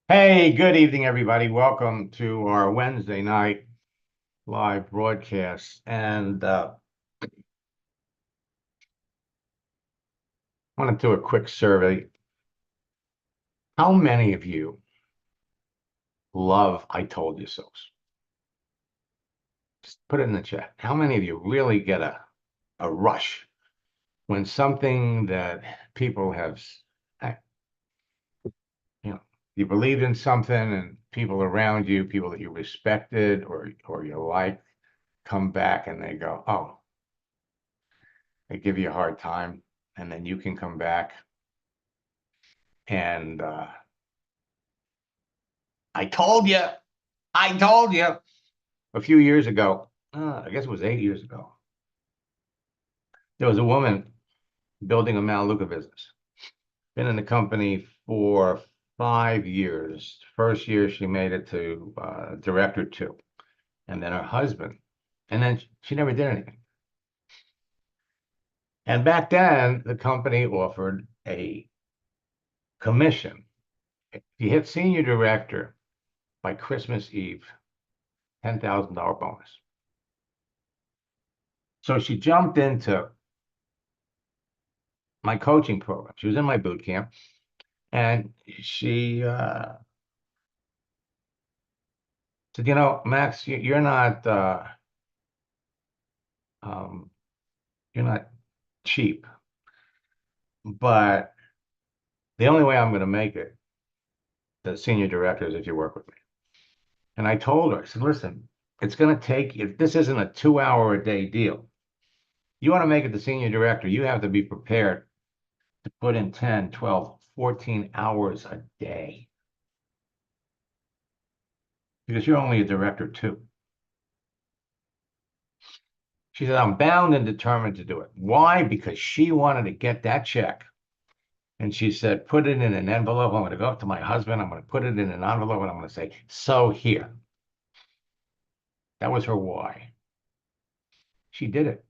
Hey, good evening, everybody. Welcome to our Wednesday night live broadcast. And I want to do a quick survey. How many of you love I told you so's? Just put it in the chat. How many of you really get a rush when something that people have, eh, you know, you believed in something and people around you, people that you respected or you like, come back and they go, oh, they give you a hard time, and then you can come back and I told you a few years ago, I guess it was 8 years ago, there was a woman building a Melaleuca business. Been in the company for 5 years. First year, she made it to director two, and then her husband, and then she never did anything. And back then, the company offered a commission. If you hit senior director by Christmas Eve, $10,000 bonus. So she jumped into my coaching program. She was in my boot camp, and she said, Max, um, you're not cheap, but the only way I'm going to make it the senior director is if you work with me. And I told her, I said, listen, it's going to take you. This isn't a 2 hour a day deal. You want to make it the senior director, you have to be prepared to put in 10, 12, 14 hours a day because you're only a director too. She said, I'm bound and determined to do it. Why? Because she wanted to get that check. And she said, put it in an envelope. I'm going to go up to my husband. I'm going to put it in an envelope and I'm going to say, so here. That was her why. She did it.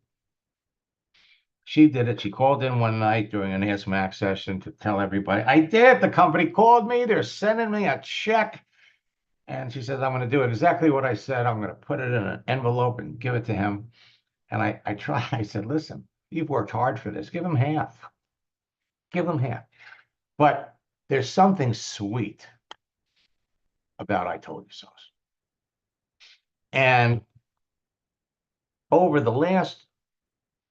She did it. She called in one night during an Ask Max session to tell everybody, I did. The company called me. They're sending me a check. And she says, I'm going to do exactly what I said. I'm going to put it in an envelope and give it to him. And I tried. I said, listen, you've worked hard for this. Give him half. Give him half. But there's something sweet about I told you so's. And over the last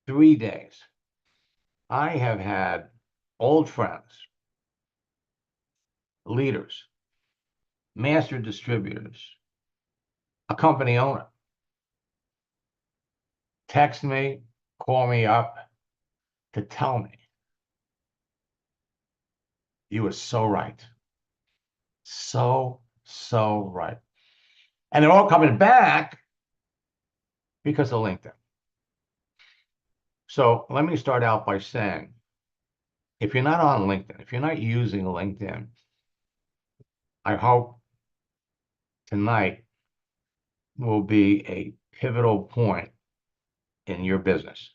3 days, I have had old friends, leaders, master distributors, a company owner text me, call me up to tell me you were so right. So right. And they're all coming back because of LinkedIn. So let me start out by saying, if you're not on LinkedIn, if you're not using LinkedIn, I hope tonight will be a pivotal point in your business.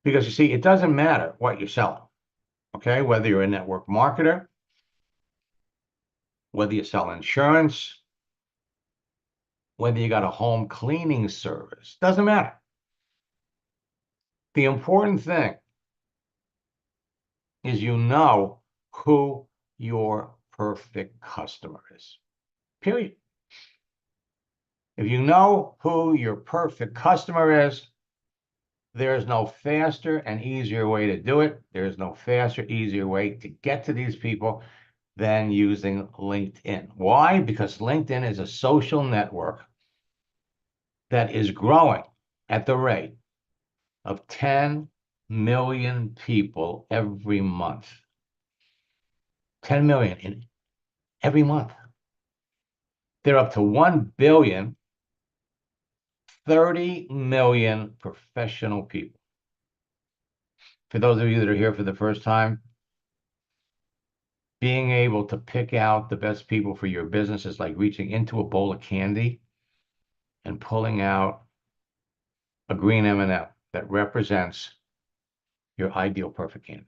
Because you see, it doesn't matter what you're selling, okay? Whether you're a network marketer, whether you sell insurance, whether you got a home cleaning service, doesn't matter. The important thing is you know who your perfect customer is, period. If you know who your perfect customer is, there's no faster and easier way to do it. There's no faster, easier way to get to these people than using LinkedIn. Why? Because LinkedIn is a social network that is growing at the rate of 10 million people every month. 10 million in every month. They're up to 1 billion, 30 million professional people. For those of you that are here for the first time, being able to pick out the best people for your business is like reaching into a bowl of candy and pulling out a green M&M that represents your ideal perfect candidate.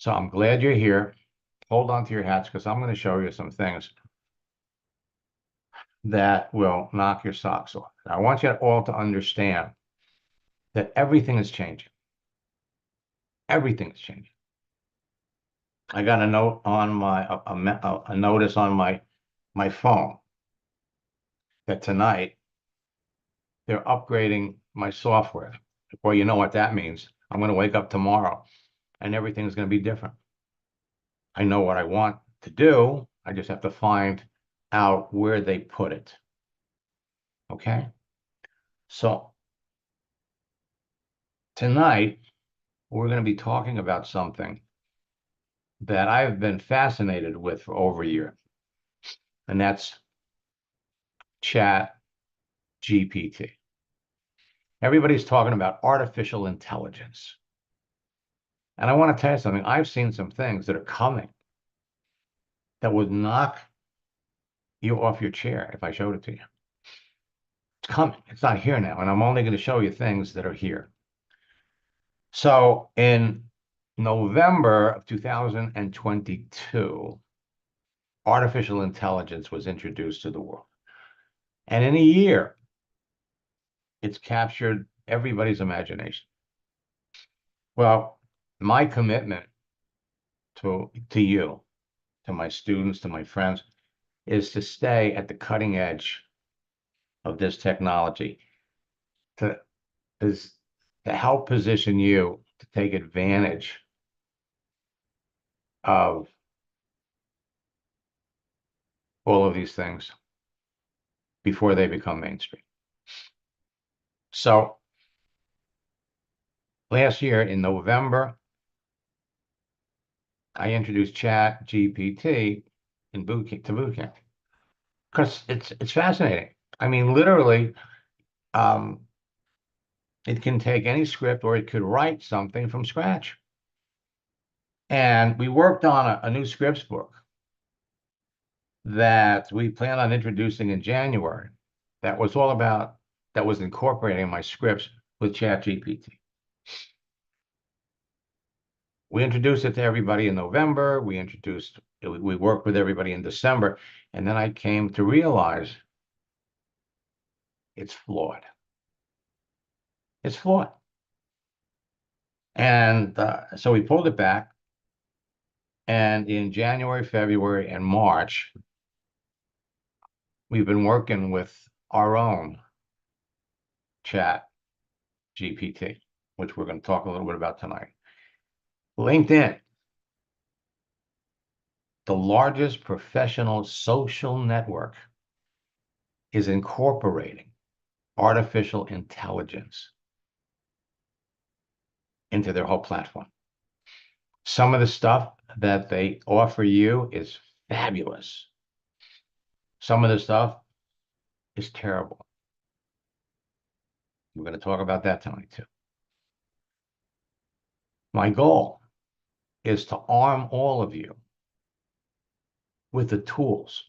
So I'm glad you're here. Hold on to your hats because I'm going to show you some things that will knock your socks off. I want you all to understand that everything is changing. Everything is changing. I got a note on a notice on my phone that tonight they're upgrading my software. Well, you know what that means. I'm going to wake up tomorrow and everything's going to be different. I know what I want to do. I just have to find out where they put it. Okay? So tonight, we're going to be talking about something that I've been fascinated with for over a year, and that's Chat GPT. Everybody's talking about artificial intelligence. And I want to tell you something. I've seen some things that are coming that would knock you off your chair if I showed it to you. It's coming. It's not here now. And I'm only going to show you things that are here. So in November of 2022, artificial intelligence was introduced to the world. And in a year, it's captured everybody's imagination. Well, my commitment to you, to my students, to my friends, is to stay at the cutting edge of this technology, to help position you to take advantage of all of these things before they become mainstream. So last year in November, I introduced Chat GPT in boot camp because it's fascinating. I mean, literally, it can take any script or it could write something from scratch. And we worked on a new scripts book that we plan on introducing in January. That was incorporating my scripts with ChatGPT. We introduced it to everybody in November. We worked with everybody in December. And then I came to realize it's flawed. It's flawed. And so we pulled it back. And in January, February, and March, we've been working with our own Chat GPT, which we're going to talk a little bit about tonight. LinkedIn, the largest professional social network, is incorporating artificial intelligence into their whole platform. Some of the stuff that they offer you is fabulous. Some of the stuff is terrible. We're going to talk about that tonight too. My goal is to arm all of you with the tools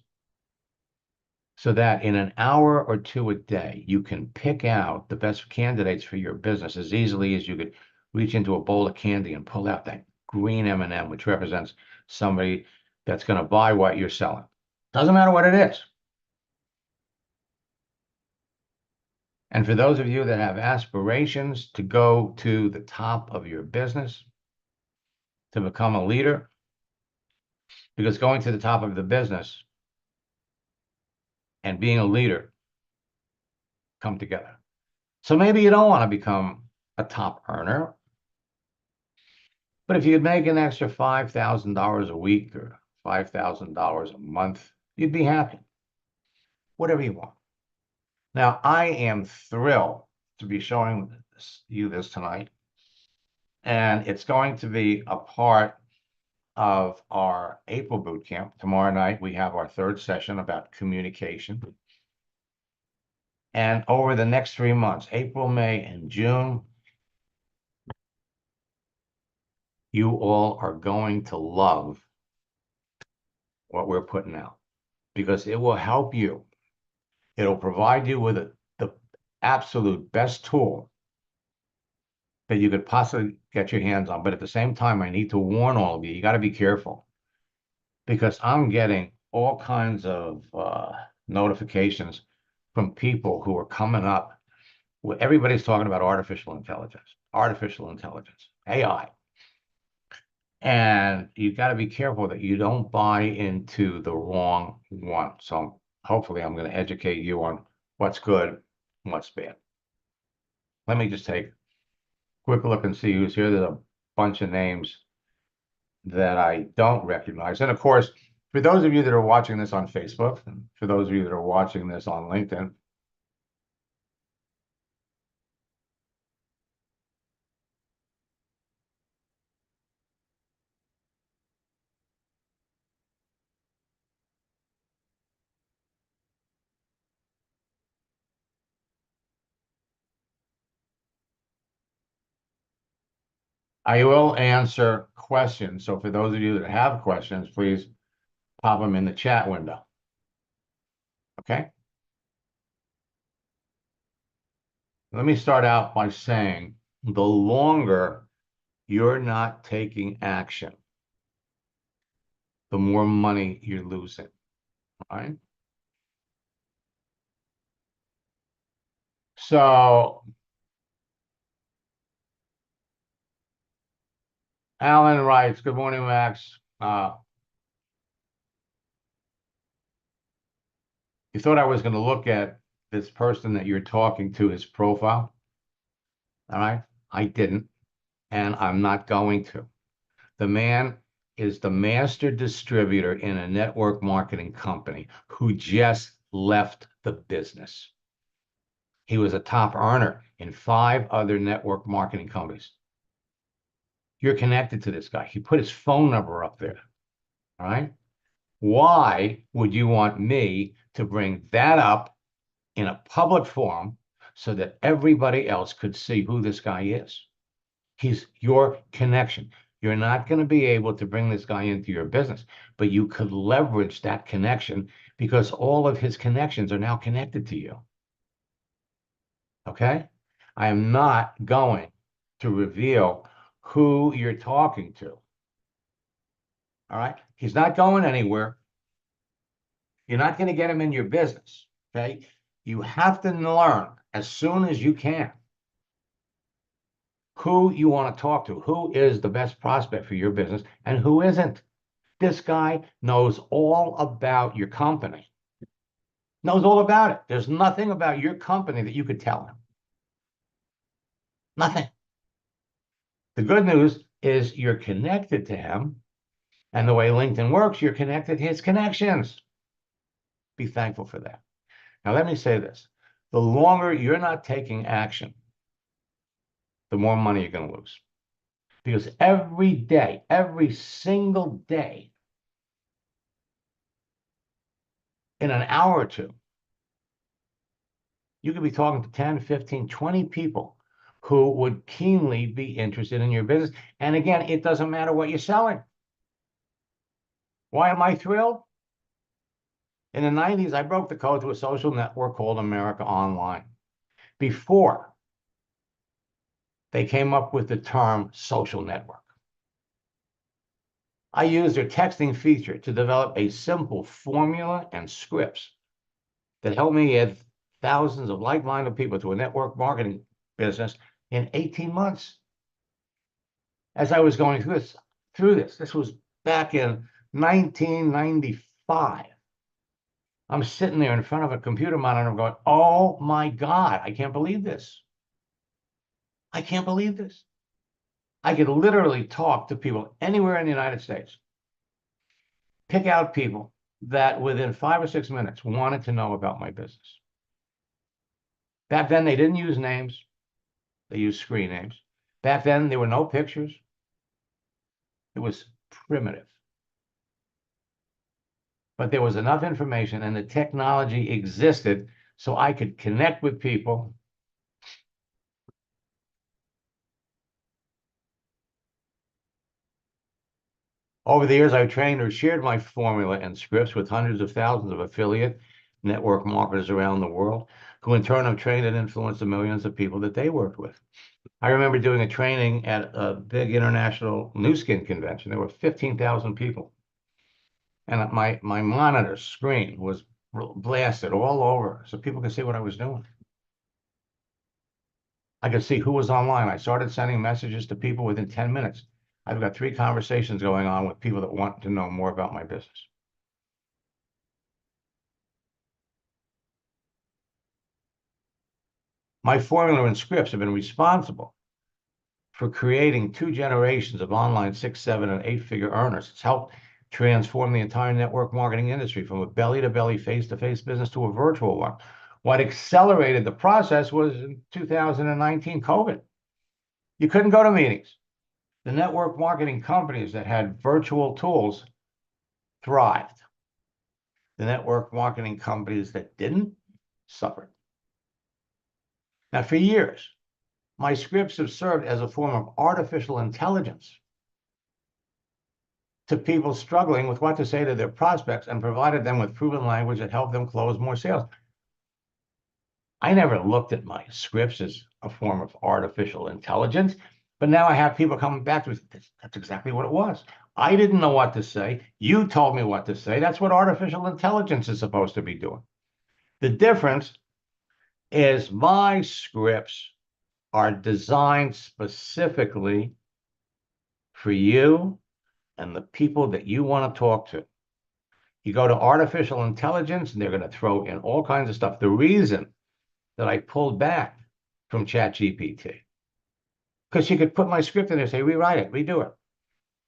so that in an hour or two a day, you can pick out the best candidates for your business as easily as you could reach into a bowl of candy and pull out that green M&M, which represents somebody that's going to buy what you're selling. Doesn't matter what it is. And for those of you that have aspirations to go to the top of your business, to become a leader, because going to the top of the business and being a leader come together. So maybe you don't want to become a top earner, but if you'd make an extra $5,000 a week or $5,000 a month, you'd be happy. Whatever you want. Now, I am thrilled to be showing you this tonight, and it's going to be a part of our April boot camp. Tomorrow night, we have our third session about communication. And over the next 3 months, April, May, and June, you all are going to love what we're putting out because it will help you. It'll provide you with the absolute best tool that you could possibly get your hands on. But at the same time, I need to warn all of you, you got to be careful because I'm getting all kinds of notifications from people who are coming up. Everybody's talking about artificial intelligence, AI. And you got to be careful that you don't buy into the wrong one. So hopefully I'm going to educate you on what's good and what's bad. Let me just take a quick look and see who's here. There's a bunch of names that I don't recognize. And of course, for those of you that are watching this on Facebook, and for those of you that are watching this on LinkedIn, I will answer questions. So for those of you that have questions, please pop them in the chat window. Okay? Let me start out by saying the longer you're not taking action, the more money you're losing. All right? So Alan writes, good morning, Max. You thought I was going to look at this person that you're talking to, his profile. All right. I didn't, and I'm not going to. The man is the master distributor in a network marketing company who just left the business. He was a top earner in 5 other network marketing companies. You're connected to this guy. He put his phone number up there. All right. Why would you want me to bring that up in a public forum so that everybody else could see who this guy is? He's your connection. You're not going to be able to bring this guy into your business, but you could leverage that connection because all of his connections are now connected to you. Okay? I am not going to reveal who you're talking to. All right? He's not going anywhere. You're not going to get him in your business. Okay? You have to learn as soon as you can who you want to talk to, who is the best prospect for your business, and who isn't. This guy knows all about your company, knows all about it. There's nothing about your company that you could tell him. Nothing. The good news is you're connected to him, and the way LinkedIn works, you're connected to his connections. Be thankful for that. Now, let me say this. The longer you're not taking action, the more money you're going to lose. Because every day, every single day, in an hour or two, you could be talking to 10, 15, 20 people who would keenly be interested in your business. And again, it doesn't matter what you're selling. Why am I thrilled? In the 90s, I broke the code to a social network called America Online. Before they came up with the term social network, I used their texting feature to develop a simple formula and scripts that helped me add thousands of like-minded people to a network marketing business in 18 months. As I was going through this was back in 1995. I'm sitting there in front of a computer monitor going, oh my God, I can't believe this. I can't believe this. I could literally talk to people anywhere in the United States, pick out people that within 5 or 6 minutes wanted to know about my business. Back then, they didn't use names. They used screen names. Back then, there were no pictures. It was primitive. But there was enough information and the technology existed so I could connect with people. Over the years, I've trained or shared my formula and scripts with hundreds of thousands of affiliate network marketers around the world who in turn have trained and influenced the millions of people that they worked with. I remember doing a training at a big international new skin convention. There were 15,000 people. And my monitor screen was blasted all over so people could see what I was doing. I could see who was online. I started sending messages to people within 10 minutes. I've got 3 conversations going on with people that want to know more about my business. My formula and scripts have been responsible for creating 2 generations of online 6, 7, and 8-figure earners. It's helped transform the entire network marketing industry from a belly-to-belly, face-to-face business to a virtual one. What accelerated the process was in 2019 COVID. You couldn't go to meetings. The network marketing companies that had virtual tools thrived. The network marketing companies that didn't suffered. Now, for years, my scripts have served as a form of artificial intelligence to people struggling with what to say to their prospects and provided them with proven language that helped them close more sales. I never looked at my scripts as a form of artificial intelligence, but now I have people coming back to me. That's exactly what it was. I didn't know what to say. You told me what to say. That's what artificial intelligence is supposed to be doing. The difference is my scripts are designed specifically for you and the people that you want to talk to. You go to artificial intelligence and they're going to throw in all kinds of stuff. The reason that I pulled back from ChatGPT, because you could put my script in there, say, rewrite it, redo it.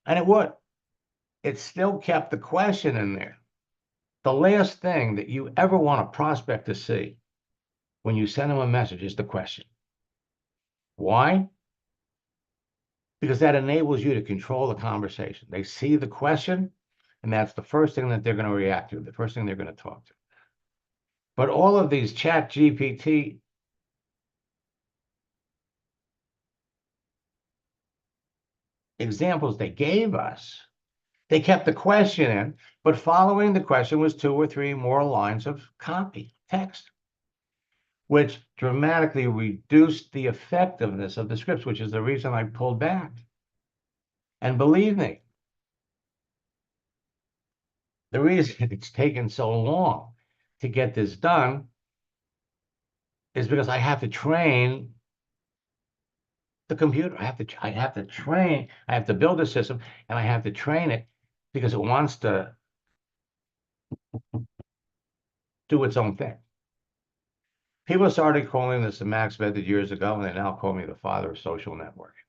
And it would. It still kept the question in there. The last thing that you ever want a prospect to see when you send them a message is the question. Why? Because that enables you to control the conversation. They see the question, and that's the first thing that they're going to react to, the first thing they're going to talk to. But all of these ChatGPT examples they gave us, they kept the question in, but following the question was 2 or 3 more lines of copy, text, which dramatically reduced the effectiveness of the scripts, which is the reason I pulled back. And believe me, the reason it's taken so long to get this done is because I have to train the computer. I have to train, I have to build a system, and I have to train it because it wants to do its own thing. People started calling this the Max method years ago, and they now call me the father of social networking.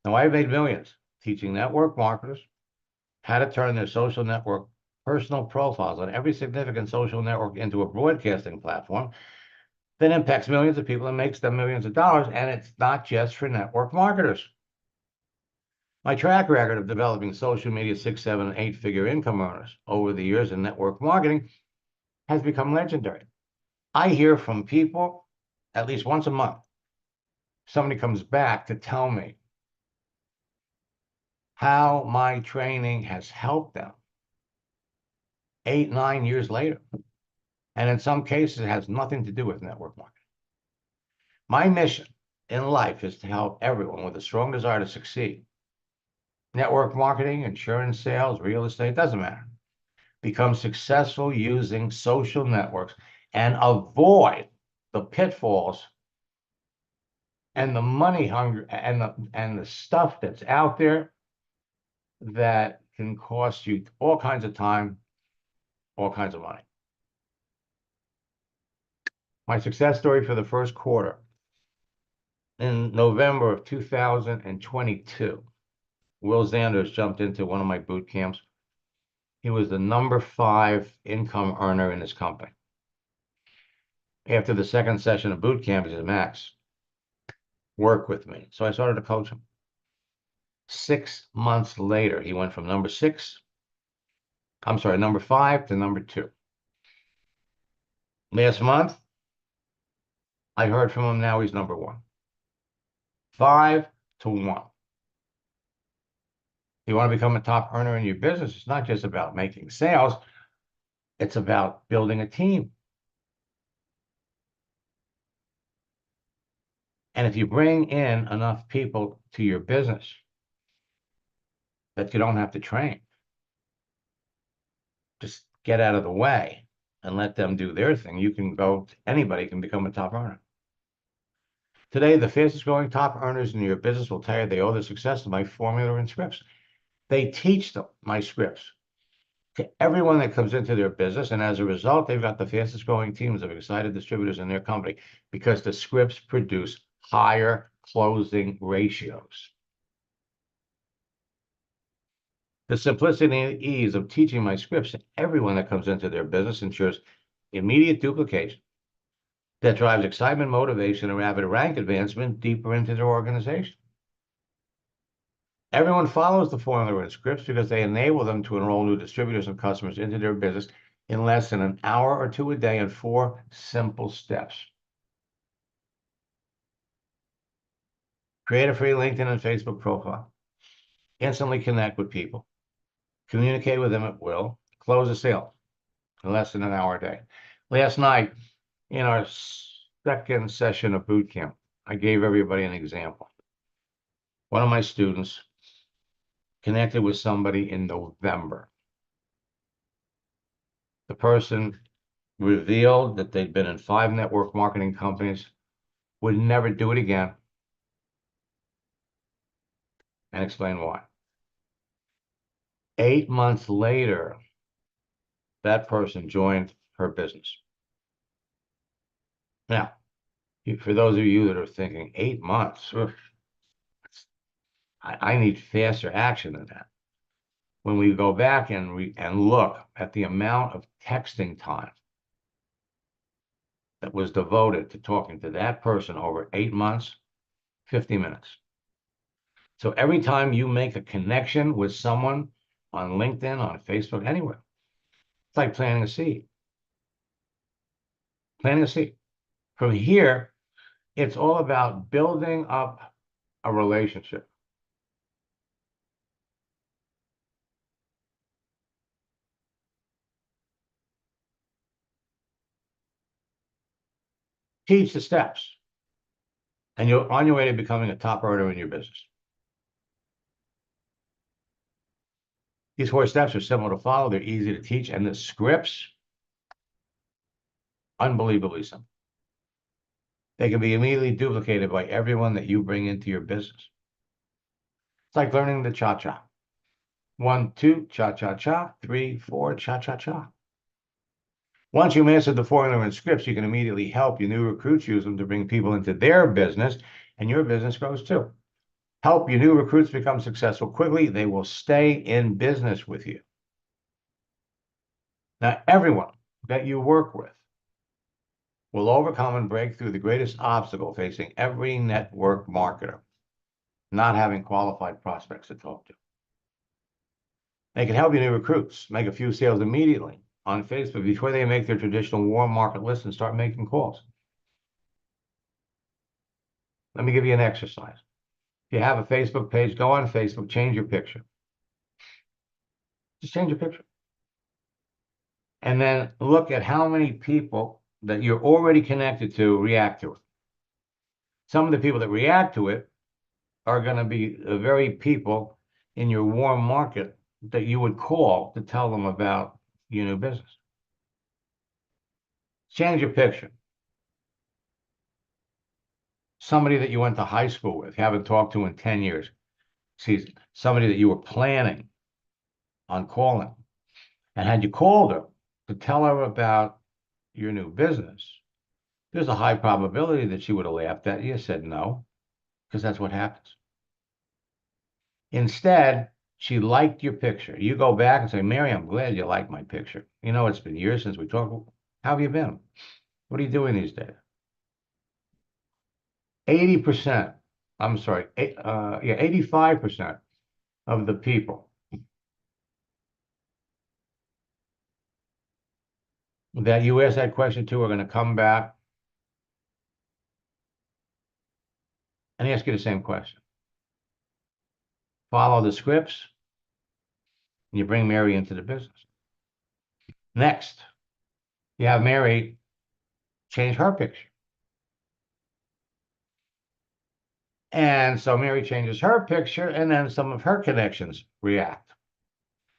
Now, I've made millions teaching network marketers how to turn their social network personal profiles on every significant social network into a broadcasting platform that impacts millions of people and makes them millions of dollars. And it's not just for network marketers. My track record of developing social media 6, 7, and 8-figure income earners over the years in network marketing has become legendary. I hear from people at least once a month. Somebody comes back to tell me how my training has helped them 8, 9 years later. And in some cases, it has nothing to do with network marketing. My mission in life is to help everyone with a strong desire to succeed. Network marketing, insurance sales, real estate, doesn't matter. Become successful using social networks and avoid the pitfalls and the money hunger and the stuff that's out there that can cost you all kinds of time, all kinds of money. My success story for the first quarter. In November of 2022, Will Zanders jumped into one of my boot camps. He was the number 5 income earner in his company. After the second session of boot camp, he said, Max, work with me. So I started to coach him. 6 months later, he went from number 5 to number 2. Last month, I heard from him. Now he's number 1. 5 to 1. You want to become a top earner in your business, it's not just about making sales. It's about building a team. And if you bring in enough people to your business that you don't have to train, just get out of the way and let them do their thing. You can go, anybody can become a top earner. Today, the fastest growing top earners in your business will tell you they owe their success to my formula and scripts. They teach them my scripts to everyone that comes into their business. And as a result, they've got the fastest growing teams of excited distributors in their company because the scripts produce higher closing ratios. The simplicity and ease of teaching my scripts to everyone that comes into their business ensures immediate duplication that drives excitement, motivation, and rapid rank advancement deeper into their organization. Everyone follows the formula and scripts because they enable them to enroll new distributors and customers into their business in less than an hour or two a day in 4 simple steps. Create a free LinkedIn and Facebook profile. Instantly connect with people. Communicate with them at will. Close a sale in less than an hour a day. Last night, in our second session of boot camp, I gave everybody an example. One of my students connected with somebody in November. The person revealed that they'd been in 5 network marketing companies, would never do it again, and explain why. 8 months later, that person joined her business. Now, for those of you that are thinking 8 months, I need faster action than that. When we go back and look at the amount of texting time that was devoted to talking to that person over 8 months, 50 minutes. So every time you make a connection with someone on LinkedIn, on Facebook, anywhere, it's like planting a seed. Planting a seed. From here, it's all about building up a relationship. Teach the steps, and you're on your way to becoming a top earner in your business. These 4 steps are simple to follow. They're easy to teach, and the scripts, unbelievably simple. They can be immediately duplicated by everyone that you bring into your business. It's like learning the cha-cha. 1, 2, cha-cha-cha. 3, 4, cha-cha-cha. Once you master the formula and scripts, you can immediately help your new recruits use them to bring people into their business, and your business grows too. Help your new recruits become successful quickly. They will stay in business with you. Now, everyone that you work with will overcome and break through the greatest obstacle facing every network marketer: not having qualified prospects to talk to. They can help your new recruits make a few sales immediately on Facebook before they make their traditional warm market list and start making calls. Let me give you an exercise. If you have a Facebook page, go on Facebook, change your picture. Just change your picture. And then look at how many people that you're already connected to react to it. Some of the people that react to it are going to be the very people in your warm market that you would call to tell them about your new business. Change your picture. Somebody that you went to high school with, haven't talked to in 10 years. See, somebody that you were planning on calling. And had you called her to tell her about your new business, there's a high probability that she would have laughed at you, said no, because that's what happens. Instead, she liked your picture. You go back and say, Mary, I'm glad you liked my picture. You know, it's been years since we talked. How have you been? What are you doing these days? 80%, I'm sorry, 85% of the people that you ask that question to are going to come back and ask you the same question. Follow the scripts, and you bring Mary into the business. Next, you have Mary change her picture. And so Mary changes her picture, and then some of her connections react.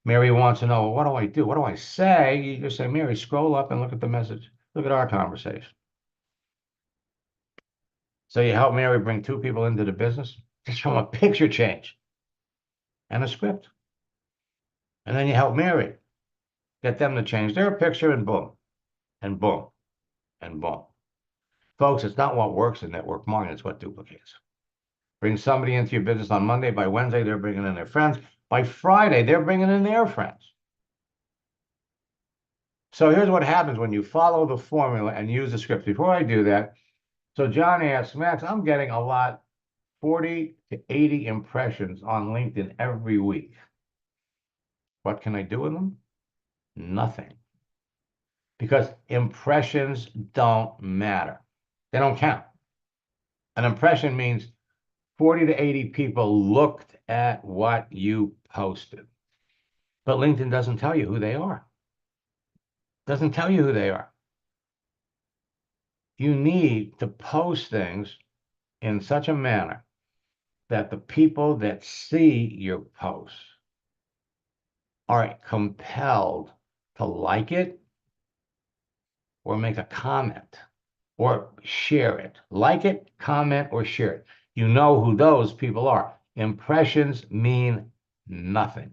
Mary wants to know, well, what do I do? What do I say? You just say, Mary, scroll up and look at the message. Look at our conversation. So you help Mary bring two people into the business just from a picture change and a script. And then you help Mary get them to change their picture, and boom, and boom, and boom. Folks, it's not what works in network marketing, it's what duplicates. Bring somebody into your business on Monday. By Wednesday, they're bringing in their friends. By Friday, they're bringing in their friends. So here's what happens when you follow the formula and use the script. Before I do that, so John asks, Max, I'm getting a lot, 40 to 80 impressions on LinkedIn every week. What can I do with them? Nothing. Because impressions don't matter. They don't count. An impression means 40 to 80 people looked at what you posted. But LinkedIn doesn't tell you who they are. Doesn't tell you who they are. You need to post things in such a manner that the people that see your posts are compelled to like it or make a comment or share it. Like it, comment, or share it. You know who those people are. Impressions mean nothing.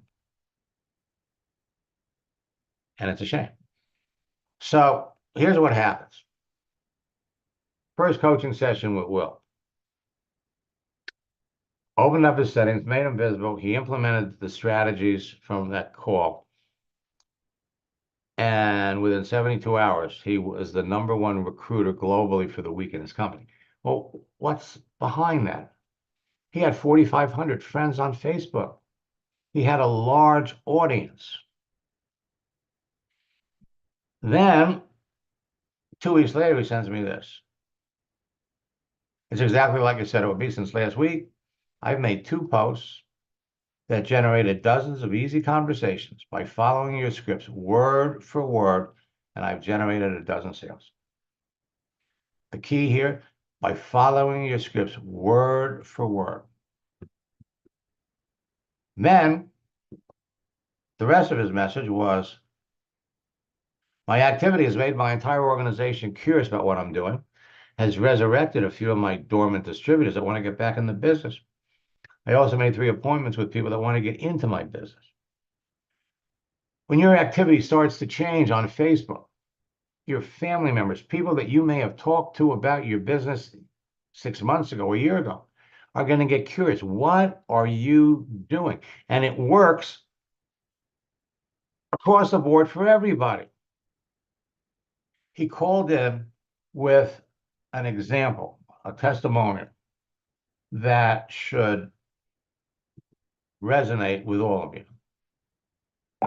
And it's a shame. So here's what happens. First coaching session with Will. Opened up his settings, made them visible. He implemented the strategies from that call. And within 72 hours, he was the #1 recruiter globally for the week in his company. Well, what's behind that? He had 4,500 friends on Facebook. He had a large audience. Then, 2 weeks later, he sends me this. It's exactly like I said it would be. Since last week, I've made 2 posts that generated dozens of easy conversations by following your scripts word for word, and I've generated a dozen sales. The key here, by following your scripts word for word. Then, the rest of his message was, my activity has made my entire organization curious about what I'm doing, has resurrected a few of my dormant distributors that want to get back in the business. I also made 3 appointments with people that want to get into my business. When your activity starts to change on Facebook, your family members, people that you may have talked to about your business 6 months ago, a year ago, are going to get curious. What are you doing? And it works across the board for everybody. He called in with an example, a testimonial that should resonate with all of you.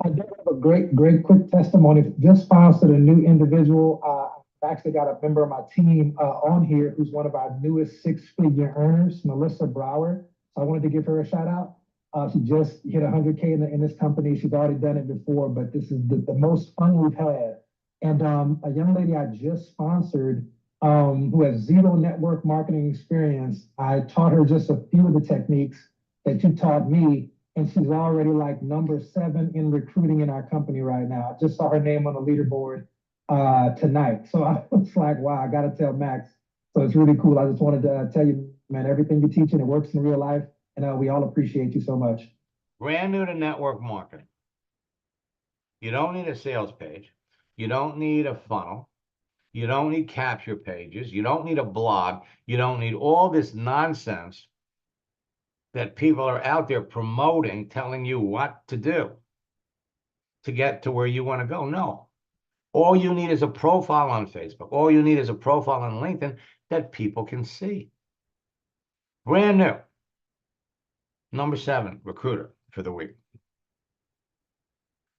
I did have a great quick testimony. Just sponsored a new individual. I've actually got a member of my team on here who's one of our newest 6-figure earners, Melissa Brower. So I wanted to give her a shout out. She just hit 100K in this company. She's already done it before, but this is the most fun we've had. And a young lady I just sponsored who has zero network marketing experience, I taught her just a few of the techniques that you taught me, and she's already like #7 in recruiting in our company right now. I just saw her name on the leaderboard tonight. So I was like, wow, I got to tell Max. So it's really cool. I just wanted to tell you, man, everything you're teaching, it works in real life. And we all appreciate you so much. Brand new to network marketing. You don't need a sales page. You don't need a funnel. You don't need capture pages. You don't need a blog. You don't need all this nonsense that people are out there promoting, telling you what to do to get to where you want to go. No. All you need is a profile on Facebook. All you need is a profile on LinkedIn that people can see. Brand new. #7 recruiter for the week.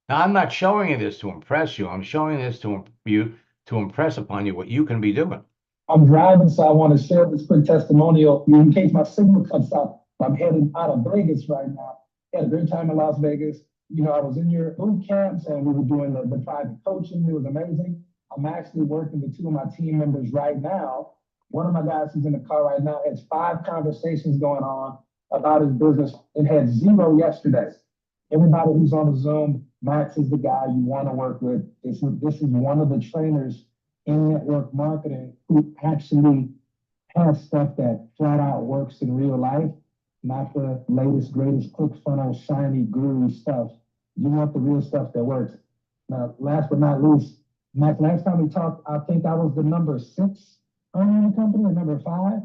Now, I'm not showing you this to impress you. I'm showing this to you to impress upon you what you can be doing. I'm driving, so I want to share this quick testimonial in case my signal cuts out. I'm heading out of Vegas right now. Had a great time in Las Vegas. You know, I was in your boot camps and we were doing the private coaching. It was amazing. I'm actually working with 2 of my team members right now. One of my guys who's in the car right now has 5 conversations going on about his business and had 0 yesterday. Everybody who's on the Zoom, Max is the guy you want to work with. This is one of the trainers in network marketing who actually has stuff that flat out works in real life, not the latest, greatest ClickFunnels, shiny, guru stuff. You want the real stuff that works. Now, last but not least, Max, last time we talked, I think I was the number 6 earner in the company, or number 5.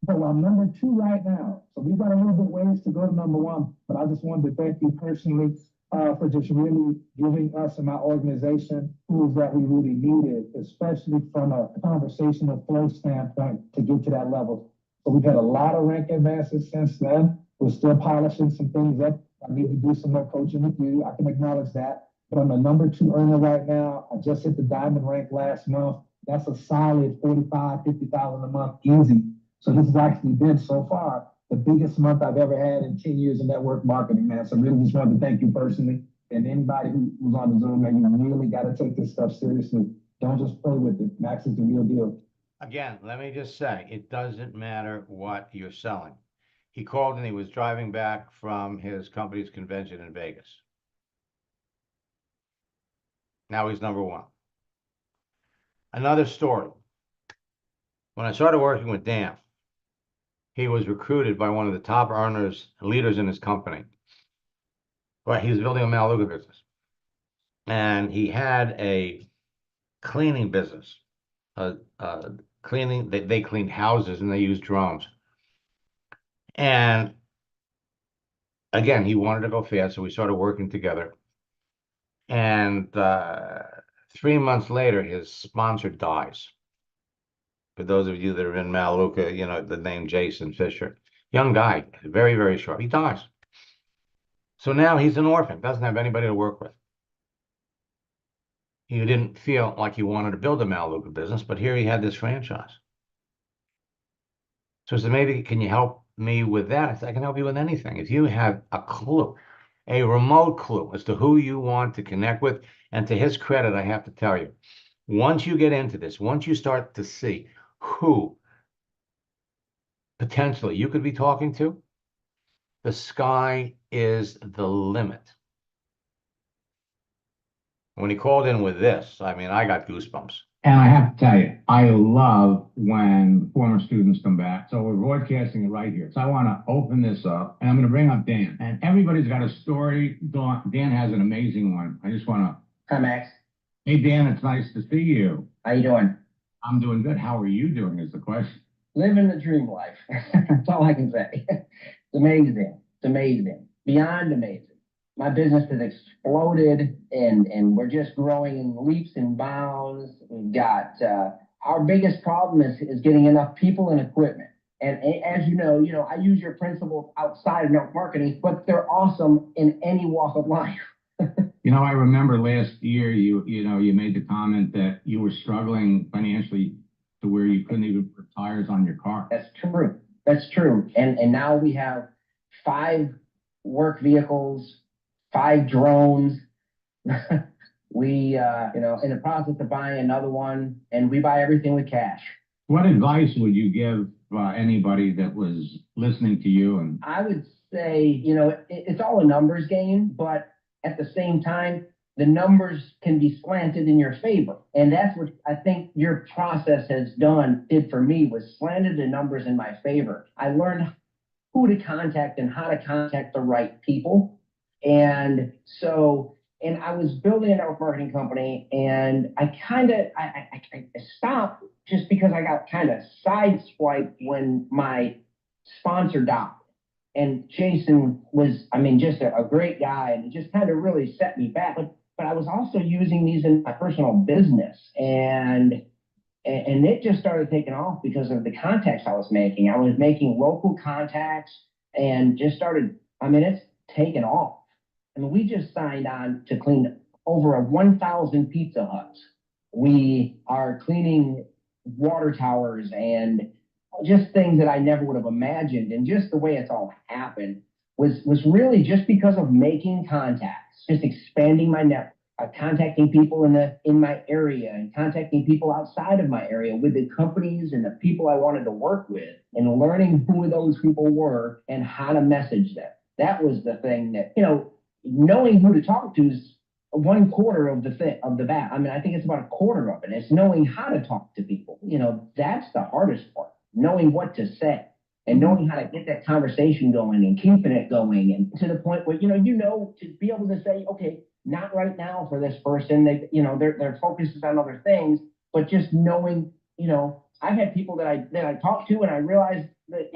But I'm number 2 right now. So we've got a little bit ways to go to number 1. But I just wanted to thank you personally for just really giving us and my organization tools that we really needed, especially from a conversational flow standpoint to get to that level. So we've had a lot of rank advances since then. We're still polishing some things up. I need to do some more coaching with you. I can acknowledge that. But I'm the number 2 earner right now. I just hit the diamond rank last month. That's a solid 45, 50,000 a month, easy. So this has actually been so far the biggest month I've ever had in 10 years of network marketing, man. So really just wanted to thank you personally, and anybody who's on the Zoom, man, you really got to take this stuff seriously. Don't just play with it. Max is the real deal. Again, let me just say, it doesn't matter what you're selling. He called and he was driving back from his company's convention in Vegas. Now he's number 1. Another story. When I started working with Dan, he was recruited by one of the top earners, leaders in his company. But he was building a Melaleuca business. And he had a cleaning business. Cleaning, they cleaned houses and they used drones. And again, he wanted to go fast, so we started working together. And 3 months later, his sponsor dies. For those of you that are in Melaleuca, you know the name Jason Fisher. Young guy, very, very sharp. He dies. So now he's an orphan, doesn't have anybody to work with. He didn't feel like he wanted to build a Melaleuca business, but here he had this franchise. So I said, maybe can you help me with that? I said, I can help you with anything. If you have a clue, a remote clue as to who you want to connect with, and to his credit, I have to tell you, once you get into this, once you start to see who potentially you could be talking to, the sky is the limit. When he called in with this, I mean, I got goosebumps. And I have to tell you, I love when former students come back. So we're broadcasting it right here. So I want to open this up, and I'm going to bring up Dan. And everybody's got a story. Dan has an amazing one. I just want to. Hi, Max. Hey, Dan, it's nice to see you. How you doing? I'm doing good. How are you doing is the question. Living the dream life. That's all I can say. It's amazing. It's amazing. Beyond amazing. My business has exploded, and we're just growing in leaps and bounds. We've got our biggest problem is getting enough people and equipment. And as you know, I use your principles outside of network marketing, but they're awesome in any walk of life. I remember last year you made the comment that you were struggling financially to where you couldn't even put tires on your car. That's true. That's true. And now we have 5 work vehicles, 5 drones. We, in the process of buying another one, and we buy everything with cash. What advice would you give anybody that was listening to you? And I would say, it's all a numbers game, but at the same time, the numbers can be slanted in your favor. And that's what I think your process did for me, was slanted the numbers in my favor. I learned who to contact and how to contact the right people. And I was building a network marketing company, and I stopped just because I got kind of sideswiped when my sponsor died. And Jason was, just a great guy, and it just kind of really set me back. But I was also using these in my personal business, and it just started taking off because of the contacts I was making. I was making local contacts and just started, it's taken off. We just signed on to clean over 1,000 Pizza Huts. We are cleaning water towers and just things that I never would have imagined. And just the way it's all happened was really just because of making contacts, just expanding my network. contacting people in my area and contacting people outside of my area with the companies and the people I wanted to work with and learning who those people were and how to message them. That was the thing that, knowing who to talk to is 1/4 of the bat. I mean, I think it's about 1/4 of it. It's knowing how to talk to people. That's the hardest part. Knowing what to say and knowing how to get that conversation going and keeping it going, and to the point where to be able to say, okay, not right now for this person. Their focus is on other things, but just knowing, I've had people that I talked to and I realized that,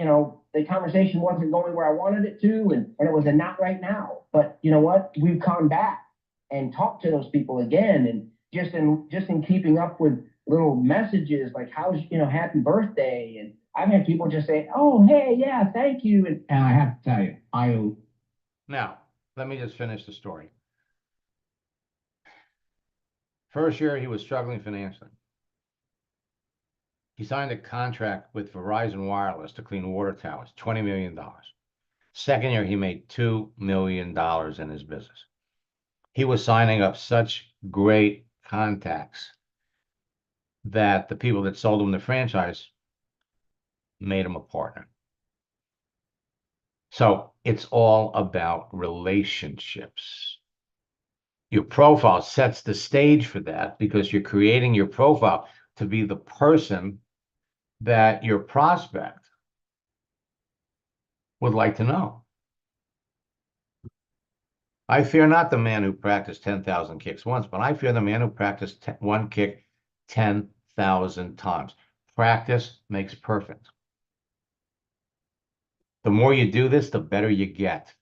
the conversation wasn't going where I wanted it to, and it was a not right now. But you know what? We've come back and talked to those people again, and just in keeping up with little messages like how's happy birthday, and I've had people just say, oh hey, yeah, thank you. And I have to tell you, Now, let me just finish the story. First year, he was struggling financially. He signed a contract with Verizon Wireless to clean water towers, $20 million. Second year, he made $2 million in his business. He was signing up such great contacts that the people that sold him the franchise made him a partner. So it's all about relationships. Your profile sets the stage for that because you're creating your profile to be the person that your prospect would like to know. I fear not the man who practiced 10,000 kicks once, but I fear the man who practiced one kick 10,000 times. Practice makes perfect. The more you do this, the better you get.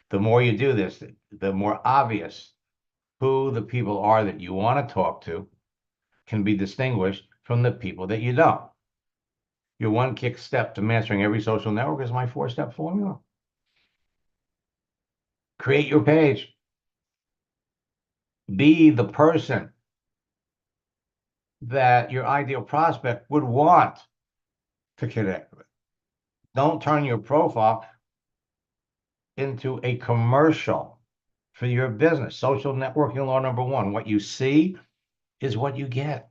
The more you do this, the more obvious who the people are that you want to talk to can be distinguished from the people that you don't. Your one kick step to mastering every social network is my 4-step formula. Create your page. Be the person that your ideal prospect would want to connect with. Don't turn your profile into a commercial for your business. Social networking law number 1, what you see is what you get.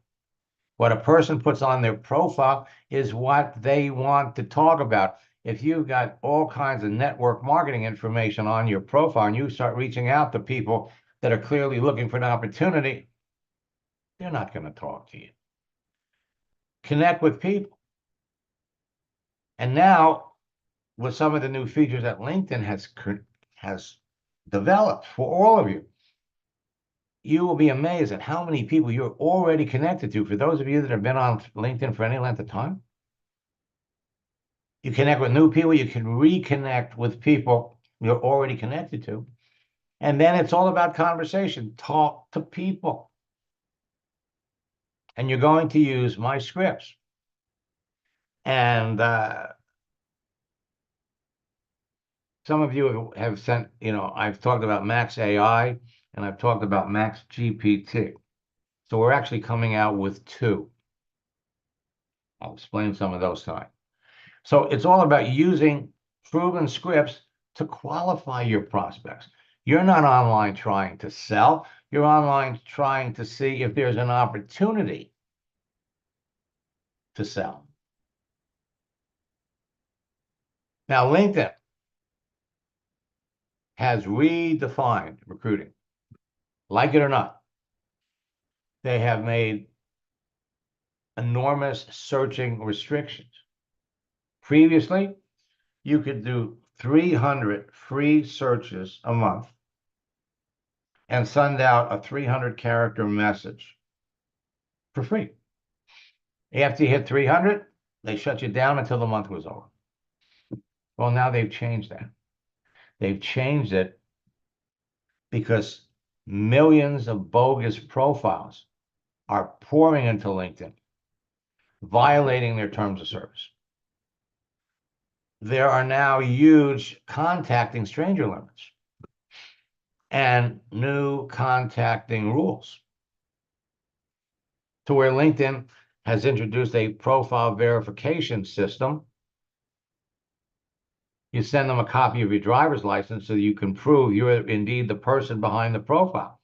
What a person puts on their profile is what they want to talk about. If you've got all kinds of network marketing information on your profile and you start reaching out to people that are clearly looking for an opportunity, they're not going to talk to you. Connect with people. And now, with some of the new features that LinkedIn has developed for all of you, you will be amazed at how many people you're already connected to. For those of you that have been on LinkedIn for any length of time, you connect with new people, you can reconnect with people you're already connected to. And then it's all about conversation. Talk to people. And you're going to use my scripts. And some of you have sent, I've talked about Max AI and I've talked about Max GPT. So we're actually coming out with 2. I'll explain some of those tonight. So it's all about using proven scripts to qualify your prospects. You're not online trying to sell. You're online trying to see if there's an opportunity to sell. Now, LinkedIn has redefined recruiting. Like it or not, they have made enormous searching restrictions. Previously, you could do 300 free searches a month and send out a 300-character message for free. After you hit 300, they shut you down until the month was over. Well, now they've changed that. They've changed it because millions of bogus profiles are pouring into LinkedIn, violating their terms of service. There are now huge contacting stranger limits and new contacting rules to where LinkedIn has introduced a profile verification system. You send them a copy of your driver's license so you can prove you're indeed the person behind the profile.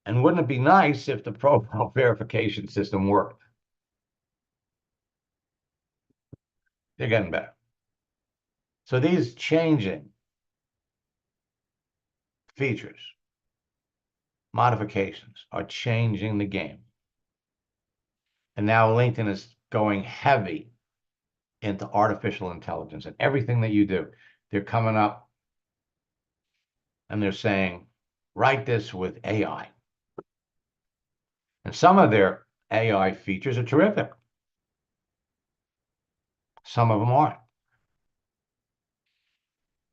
And wouldn't it be nice if the profile verification system worked? They're getting better. So these changing features, modifications, are changing the game. And now LinkedIn is going heavy into artificial intelligence and everything that you do. They're coming up and they're saying, write this with AI. And some of their AI features are terrific. Some of them aren't.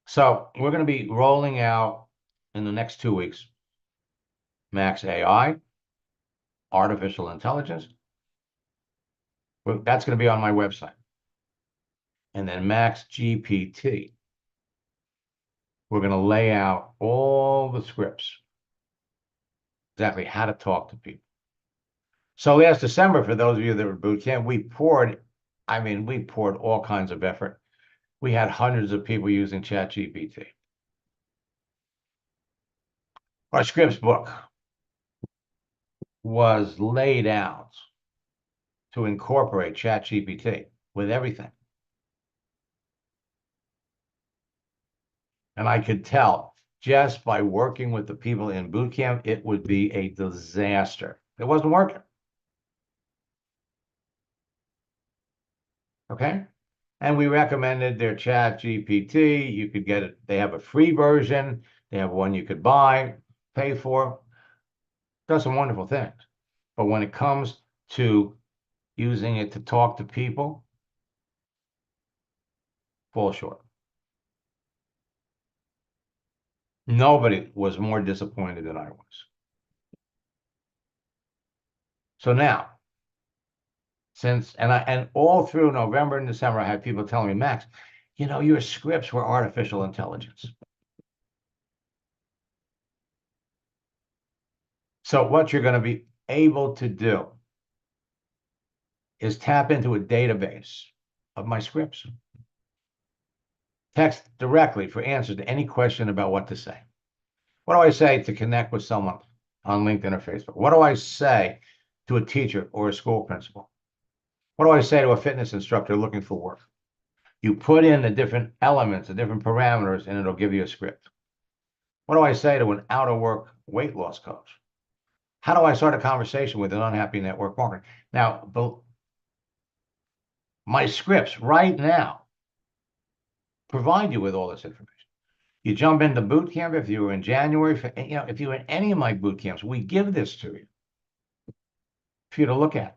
So we're going to be rolling out in the next 2 weeks, Max AI, artificial intelligence. That's going to be on my website. And then Max GPT. We're going to lay out all the scripts, exactly how to talk to people. So last December, for those of you that were boot camp, we poured all kinds of effort. We had hundreds of people using ChatGPT. Our scripts book was laid out to incorporate ChatGPT with everything. And I could tell just by working with the people in boot camp, it would be a disaster. It wasn't working. Okay. And we recommended their ChatGPT. You could get it. They have a free version. They have one you could buy, pay for. Does some wonderful things. But when it comes to using it to talk to people, fall short. Nobody was more disappointed than I was. So now, and all through November and December, I had people telling me, Max, your scripts were artificial intelligence. So what you're going to be able to do is tap into a database of my scripts. Text directly for answers to any question about what to say. What do I say to connect with someone on LinkedIn or Facebook? What do I say to a teacher or a school principal? What do I say to a fitness instructor looking for work? You put in the different elements, the different parameters, and it'll give you a script. What do I say to an out-of-work weight loss coach? How do I start a conversation with an unhappy network marketer? Now, my scripts right now provide you with all this information. You jump into boot camp if you were in January, if you were in any of my boot camps, we give this to you for you to look at,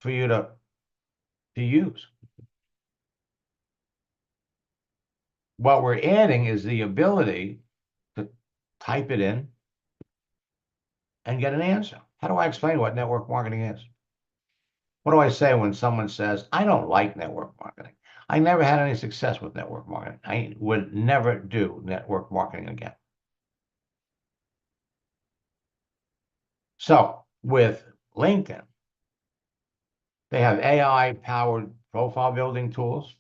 for you to use. What we're adding is the ability to type it in and get an answer. How do I explain what network marketing is? What do I say when someone says, I don't like network marketing? I never had any success with network marketing. I would never do network marketing again. So with LinkedIn, they have AI-powered profile building tools,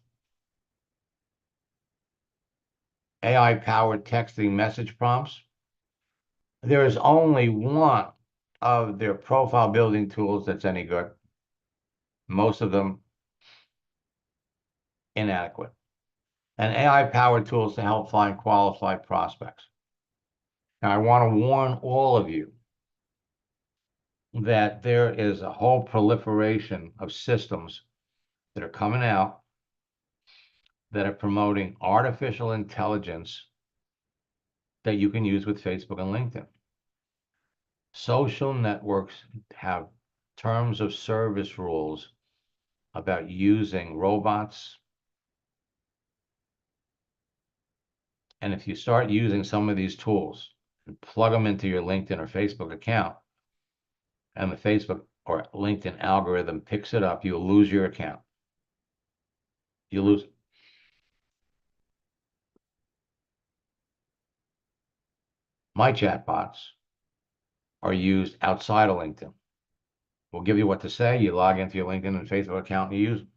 AI-powered texting message prompts. There is only one of their profile building tools that's any good. Most of them inadequate. And AI-powered tools to help find qualified prospects. Now, I want to warn all of you that there is a whole proliferation of systems that are coming out that are promoting artificial intelligence that you can use with Facebook and LinkedIn. Social networks have terms of service rules about using robots. And if you start using some of these tools and plug them into your LinkedIn or Facebook account, and the Facebook or LinkedIn algorithm picks it up, you'll lose your account. You lose it. My chatbots are used outside of LinkedIn. We'll give you what to say. You log into your LinkedIn and Facebook account and you use them.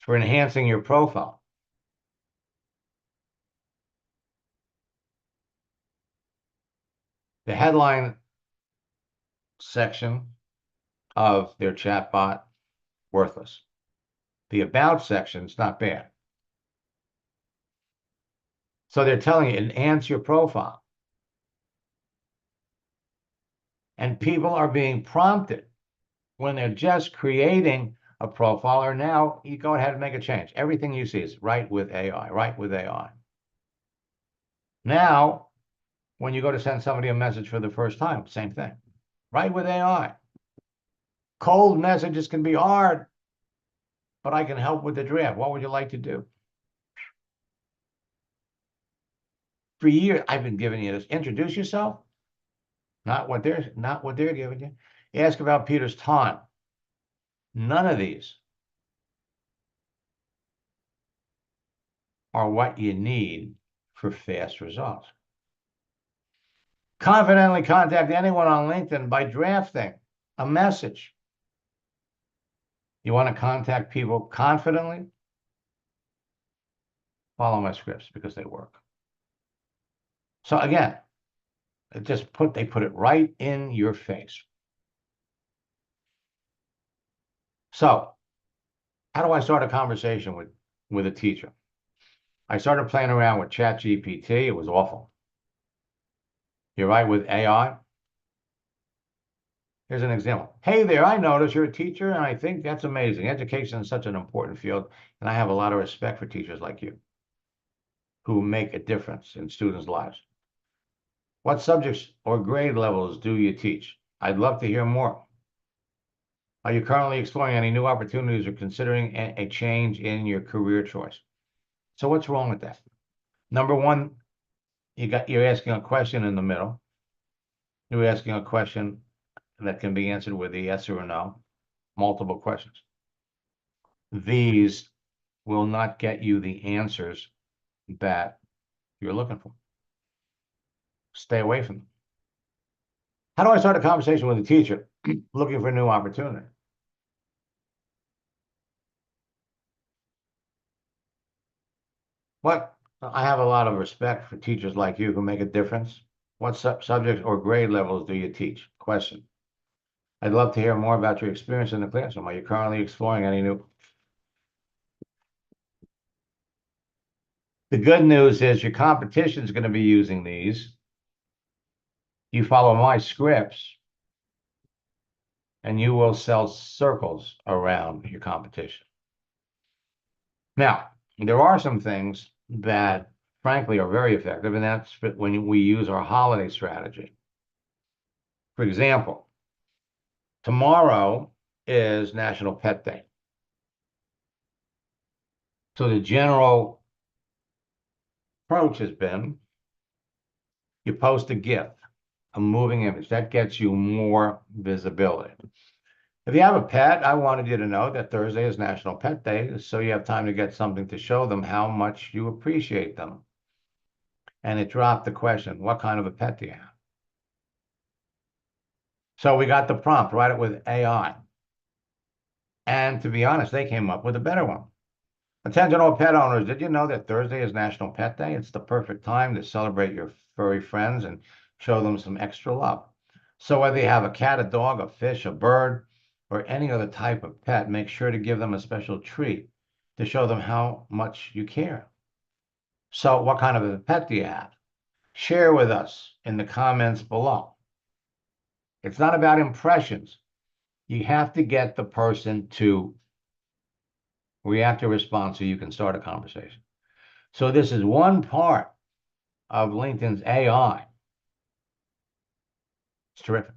For enhancing your profile. The headline section of their chatbot, worthless. The about section is not bad. So they're telling you, enhance your profile. And people are being prompted when they're just creating a profile, or now you go ahead and make a change. Everything you see is right with AI, right with AI. Now, when you go to send somebody a message for the first time, same thing, right with AI. Cold messages can be hard, but I can help with the draft. What would you like to do? For years, I've been giving you this. Introduce yourself. Not what they're giving you. Ask about Peter's time. None of these are what you need for fast results. Confidently contact anyone on LinkedIn by drafting a message. You want to contact people confidently? Follow my scripts because they work. So again, they put it right in your face. So how do I start a conversation with a teacher? I started playing around with ChatGPT. It was awful. You're right with AI. Here's an example. Hey there, I notice you're a teacher, and I think that's amazing. Education is such an important field, and I have a lot of respect for teachers like you who make a difference in students' lives. What subjects or grade levels do you teach? I'd love to hear more. Are you currently exploring any new opportunities or considering a change in your career choice? So what's wrong with that? Number one, you're asking a question in the middle. You're asking a question that can be answered with a yes or a no, multiple questions. These will not get you the answers that you're looking for. Stay away from them. How do I start a conversation with a teacher looking for a new opportunity? I have a lot of respect for teachers like you who make a difference. What subjects or grade levels do you teach? Question. I'd love to hear more about your experience in the classroom. Are you currently exploring any new? The good news is your competition is going to be using these. You follow my scripts, and you will sell circles around your competition. Now, there are some things that, frankly, are very effective, and that's when we use our holiday strategy. For example, tomorrow is National Pet Day. So the general approach has been you post a GIF, a moving image. That gets you more visibility. If you have a pet, I wanted you to know that Thursday is National Pet Day, so you have time to get something to show them how much you appreciate them. And it dropped the question, what kind of a pet do you have? So we got the prompt, write it with AI. And to be honest, they came up with a better one. Attention all pet owners, did you know that Thursday is National Pet Day? It's the perfect time to celebrate your furry friends and show them some extra love. So whether you have a cat, a dog, a fish, a bird, or any other type of pet, make sure to give them a special treat to show them how much you care. So what kind of a pet do you have? Share with us in the comments below. It's not about impressions. You have to get the person to react or respond so you can start a conversation. So this is one part of LinkedIn's AI. It's terrific.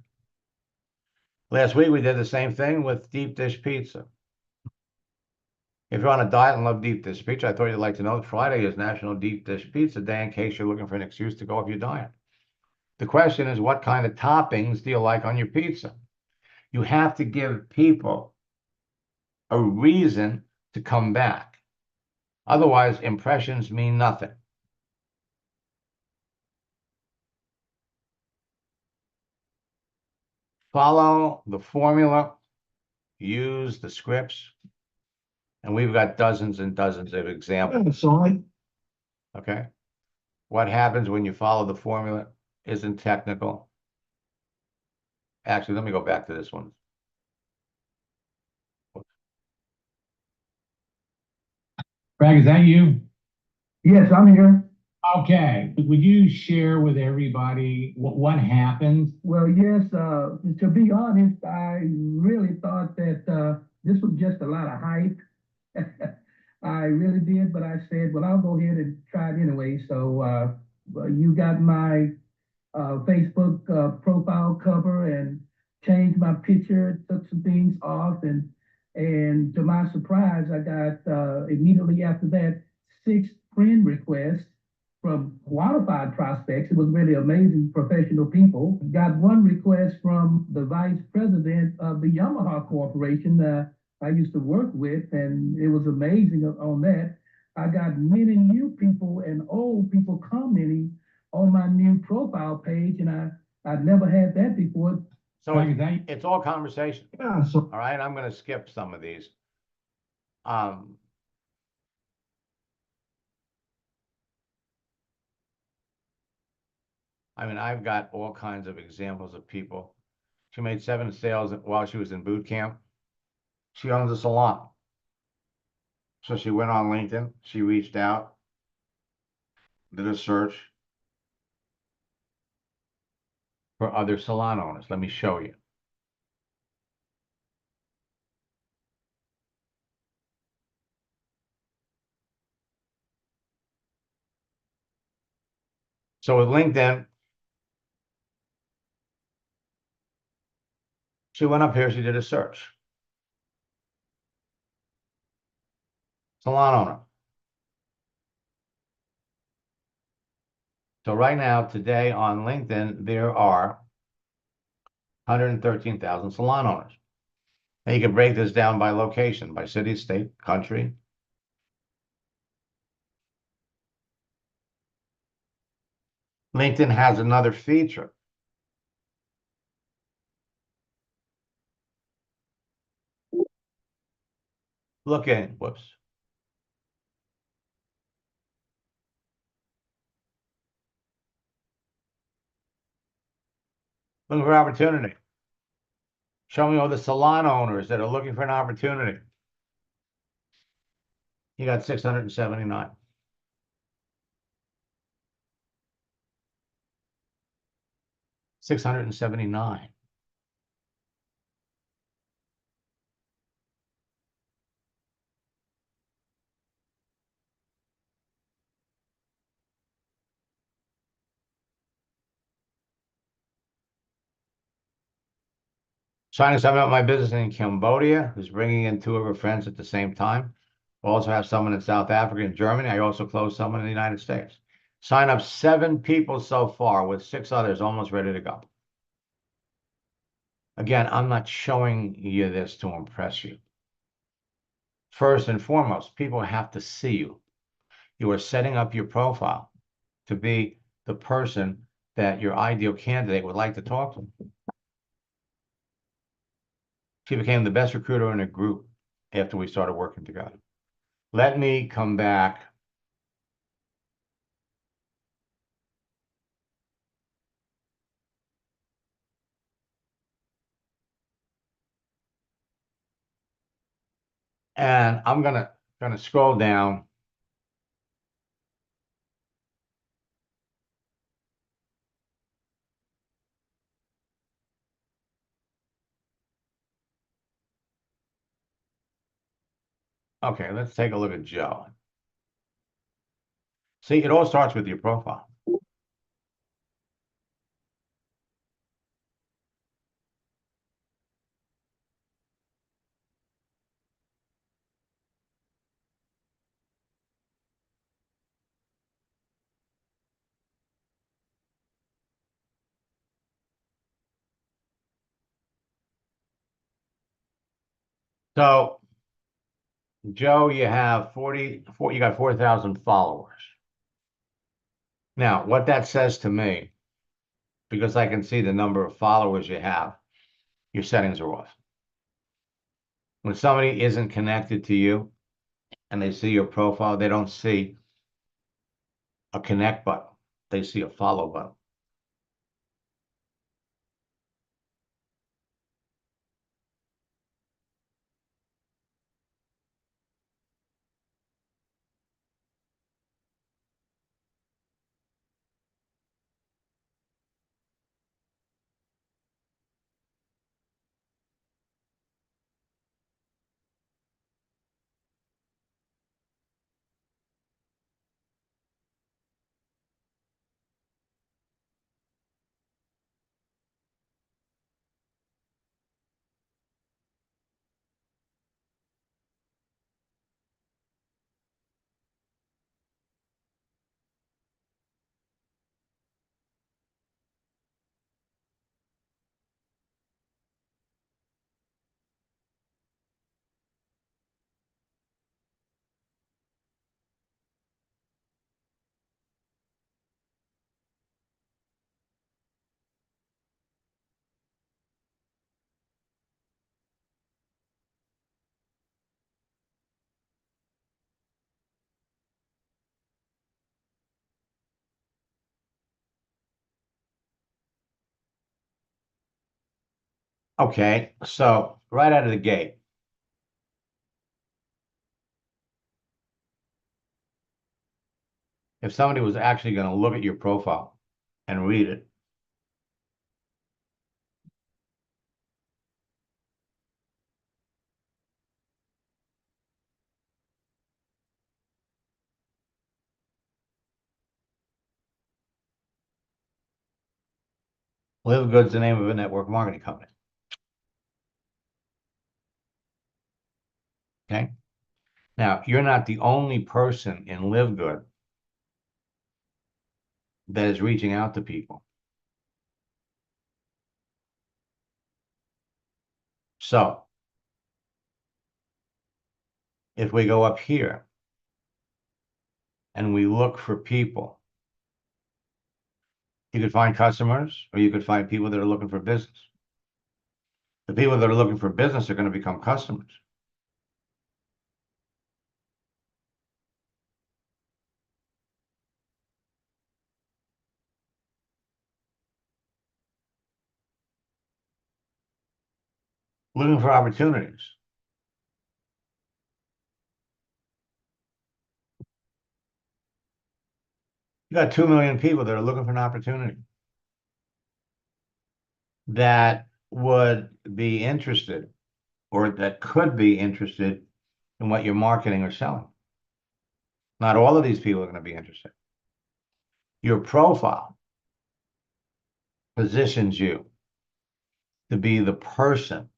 Last week, we did the same thing with deep dish pizza. If you're on a diet and love deep dish pizza, I thought you'd like to know that Friday is National Deep Dish Pizza Day in case you're looking for an excuse to go off your diet. The question is, what kind of toppings do you like on your pizza? You have to give people a reason to come back. Otherwise, impressions mean nothing. Follow the formula, use the scripts, and we've got dozens and dozens of examples. Okay? What happens when you follow the formula isn't technical. Actually, let me go back to this one. Greg, is that you? Yes, I'm here. Okay. Would you share with everybody what happened? Well, yes, to be honest, I really thought that this was just a lot of hype. I really did, but I said, well, I'll go ahead and try it anyway. So you got my Facebook profile cover and changed my picture, took some things off, and to my surprise, I got immediately after that 6 friend requests from qualified prospects. It was really amazing, professional people. Got one request from the vice president of the Yamaha Corporation I used to work with, and it was amazing on that. I got many new people and old people commenting on my new profile page, and I've never had that before. So it's all conversation. Yeah, so All right, I'm going to skip some of these. I mean, I've got all kinds of examples of people. She made 7 sales while she was in boot camp. She owns a salon. So she went on LinkedIn. She reached out, did a search for other salon owners. Let me show you. So with LinkedIn, she went up here, she did a search. Salon owner. So right now, today on LinkedIn, there are 113,000 salon owners. And you can break this down by location, by city, state, country. LinkedIn has another feature. Look in, whoops. Looking for opportunity. Show me all the salon owners that are looking for an opportunity. You got 679. $679. Signing someone up my business in Cambodia, who's bringing in 2 of her friends at the same time. Also have someone in South Africa and Germany. I also closed someone in the United States. Sign up 7 people so far with 6 others almost ready to go. Again, I'm not showing you this to impress you. First and foremost, people have to see you. You are setting up your profile to be the person that your ideal candidate would like to talk to. She became the best recruiter in a group after we started working together. Let me come back. And I'm gonna scroll down. Okay, let's take a look at Joe. See, it all starts with your profile. So, Joe, you have 44, you got 4,000 followers. Now, what that says to me, because I can see the number of followers you have, your settings are off. When somebody isn't connected to you and they see your profile, they don't see a connect button. They see a follow button. Okay, so right out of the gate, if somebody was actually going to look at your profile and read it, Live Good's the name of a network marketing company. Okay. Now, you're not the only person in Live Good that is reaching out to people. So, if we go up here and we look for people, you could find customers or you could find people that are looking for business. The people that are looking for business are going to become customers. Looking for opportunities. You got 2 million people that are looking for an opportunity that would be interested or that could be interested in what you're marketing or selling. Not all of these people are going to be interested. Your profile positions you to be the person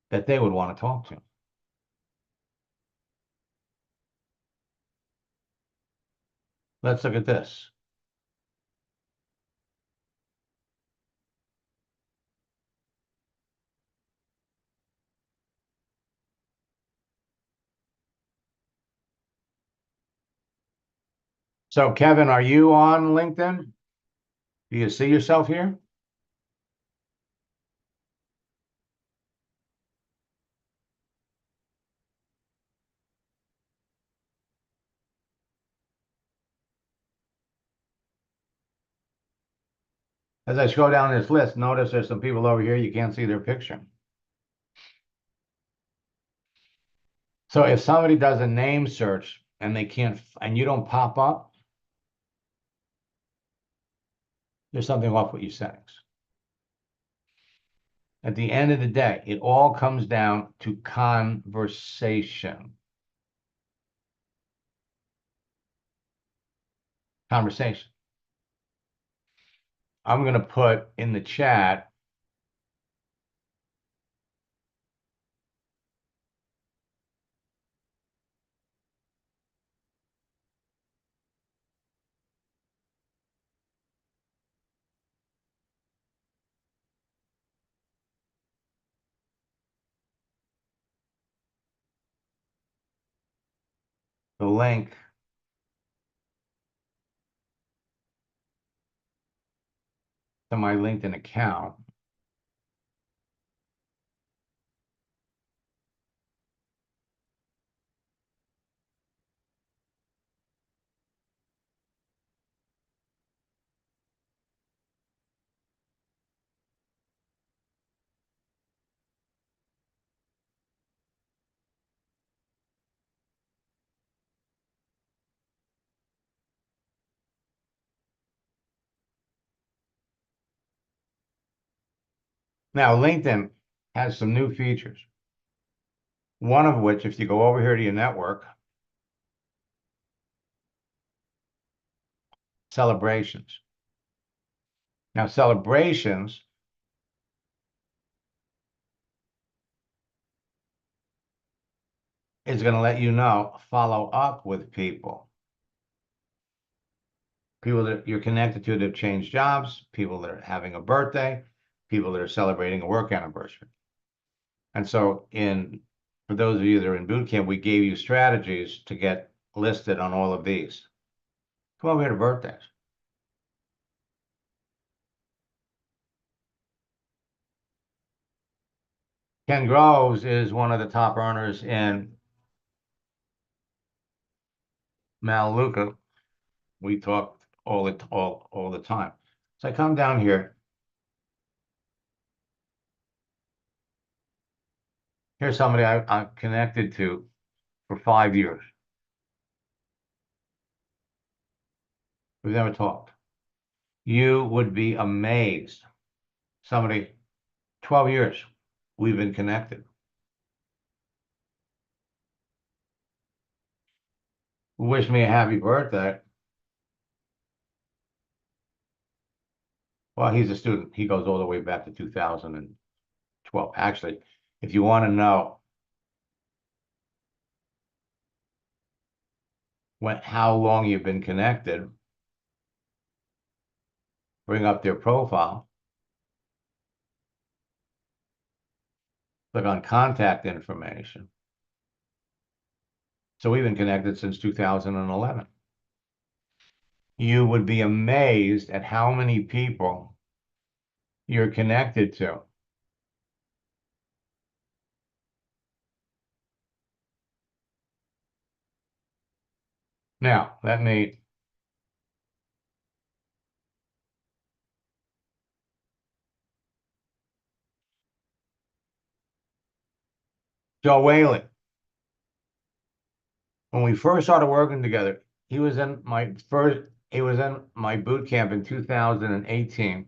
that they would want to talk to. Let's look at this. So, Kevin, are you on LinkedIn? Do you see yourself here? As I scroll down this list, notice there's some people over here, you can't see their picture. So if somebody does a name search and they can't, and you don't pop up, there's something off with your settings. At the end of the day, it all comes down to conversation. Conversation. I'm going to put in the chat the link to my LinkedIn account. Now, LinkedIn has some new features. One of which, if you go over here to your network, celebrations. Now, celebrations is going to let you know, follow up with people. People that you're connected to that have changed jobs, people that are having a birthday, people that are celebrating a work anniversary. And so for those of you that are in boot camp, we gave you strategies to get listed on all of these. Come over here to birthdays. Ken Groves is one of the top earners in Melaleuca. We talk all the time. So I come down here. Here's somebody I'm connected to for 5 years. We've never talked. You would be amazed. Somebody, 12 years, we've been connected. Wish me a happy birthday. Well, he's a student. He goes all the way back to 2012. Actually, if you want to know how long you've been connected, bring up their profile, click on contact information. So we've been connected since 2011. You would be amazed at how many people you're connected to. Now, let me Joe Whaley. When we first started working together, he was in my boot camp in 2018.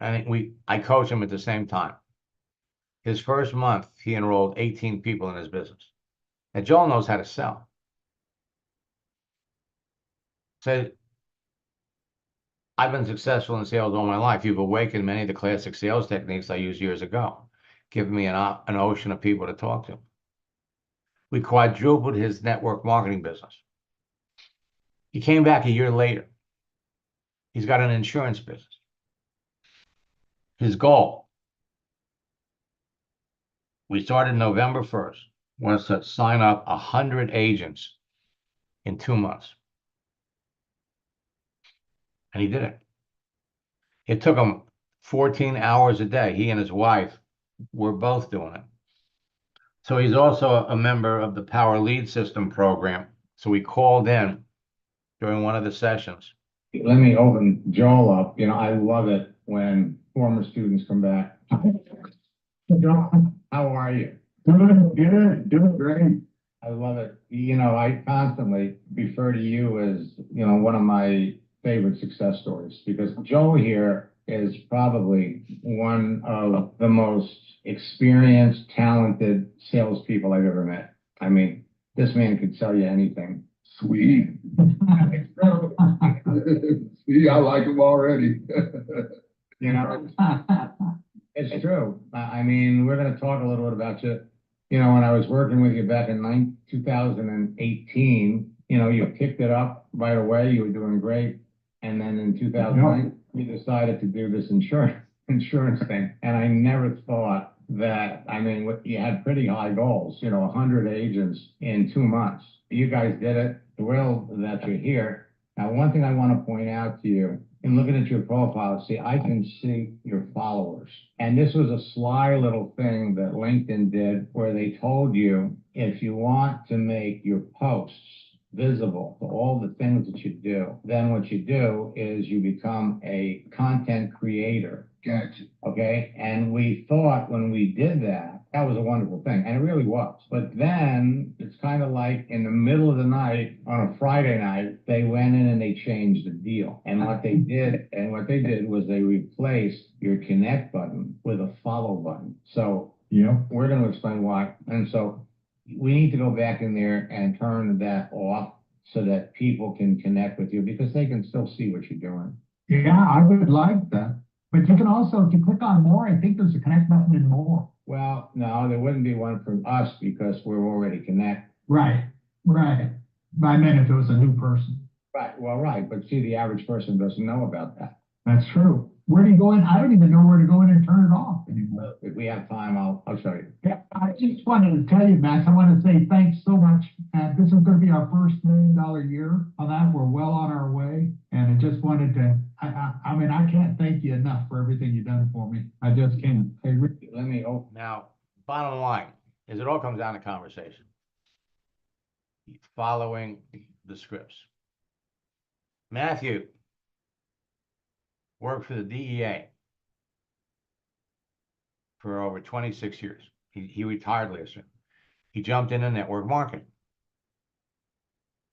And I coached him at the same time. His first month, he enrolled 18 people in his business. And Joel knows how to sell. So I've been successful in sales all my life. You've awakened many of the classic sales techniques I used years ago, giving me an ocean of people to talk to. We quadrupled his network marketing business. He came back a year later. He's got an insurance business. His goal, we started November 1st, was to sign up 100 agents in 2 months. And he did it. It took him 14 hours a day. He and his wife were both doing it. So he's also a member of the Power Lead System program. So we called in during one of the sessions. Let me open Joel up. I love it when former students come back. How are you? Doing great. I love it. I constantly refer to you as, one of my favorite success stories, because Joel here is probably one of the most experienced, talented salespeople I've ever met. I mean, this man could sell you anything. Sweet. See, I like him already. It's true. I mean, we're going to talk a little bit about you. When I was working with you back in 2018, you picked it up right away. You were doing great. And then in 2009, you decided to do this insurance thing. And I never thought that, you had pretty high goals, 100 agents in 2 months. You guys did it. Thrilled that you're here. Now, one thing I want to point out to you, in looking at your profile, I can see your followers. And this was a sly little thing that LinkedIn did, where they told you, if you want to make your posts visible to all the things that you do, then what you do is you become a content creator. Gotcha. Okay. And we thought when we did that, that was a wonderful thing. And it really was. But then it's kind of like in the middle of the night on a Friday night, they went in and they changed the deal. And what they did was they replaced your connect button with a follow button. So we're going to explain why. And so we need to go back in there and turn that off so that people can connect with you, because they can still see what you're doing. Yeah, I would like that. But you can also, if you click on more, I think there's a connect button in more. Well, no, there wouldn't be one for us because we're already connected. Right. I meant if it was a new person. Right. Well, right. But see, the average person doesn't know about that. That's true. Where do you go in? I don't even know where to go in and turn it off anymore. If we have time, I'll show you. Yeah, I just wanted to tell you, Max, I want to say thanks so much. This is going to be our first $1 million year on that. We're well on our way. And I just wanted to, I can't thank you enough for everything you've done for me. I just can't. Let me open. Now, bottom line is it all comes down to conversation. Following the scripts. Matthew, worked for the DEA for over 26 years. He retired last year. He jumped into network marketing.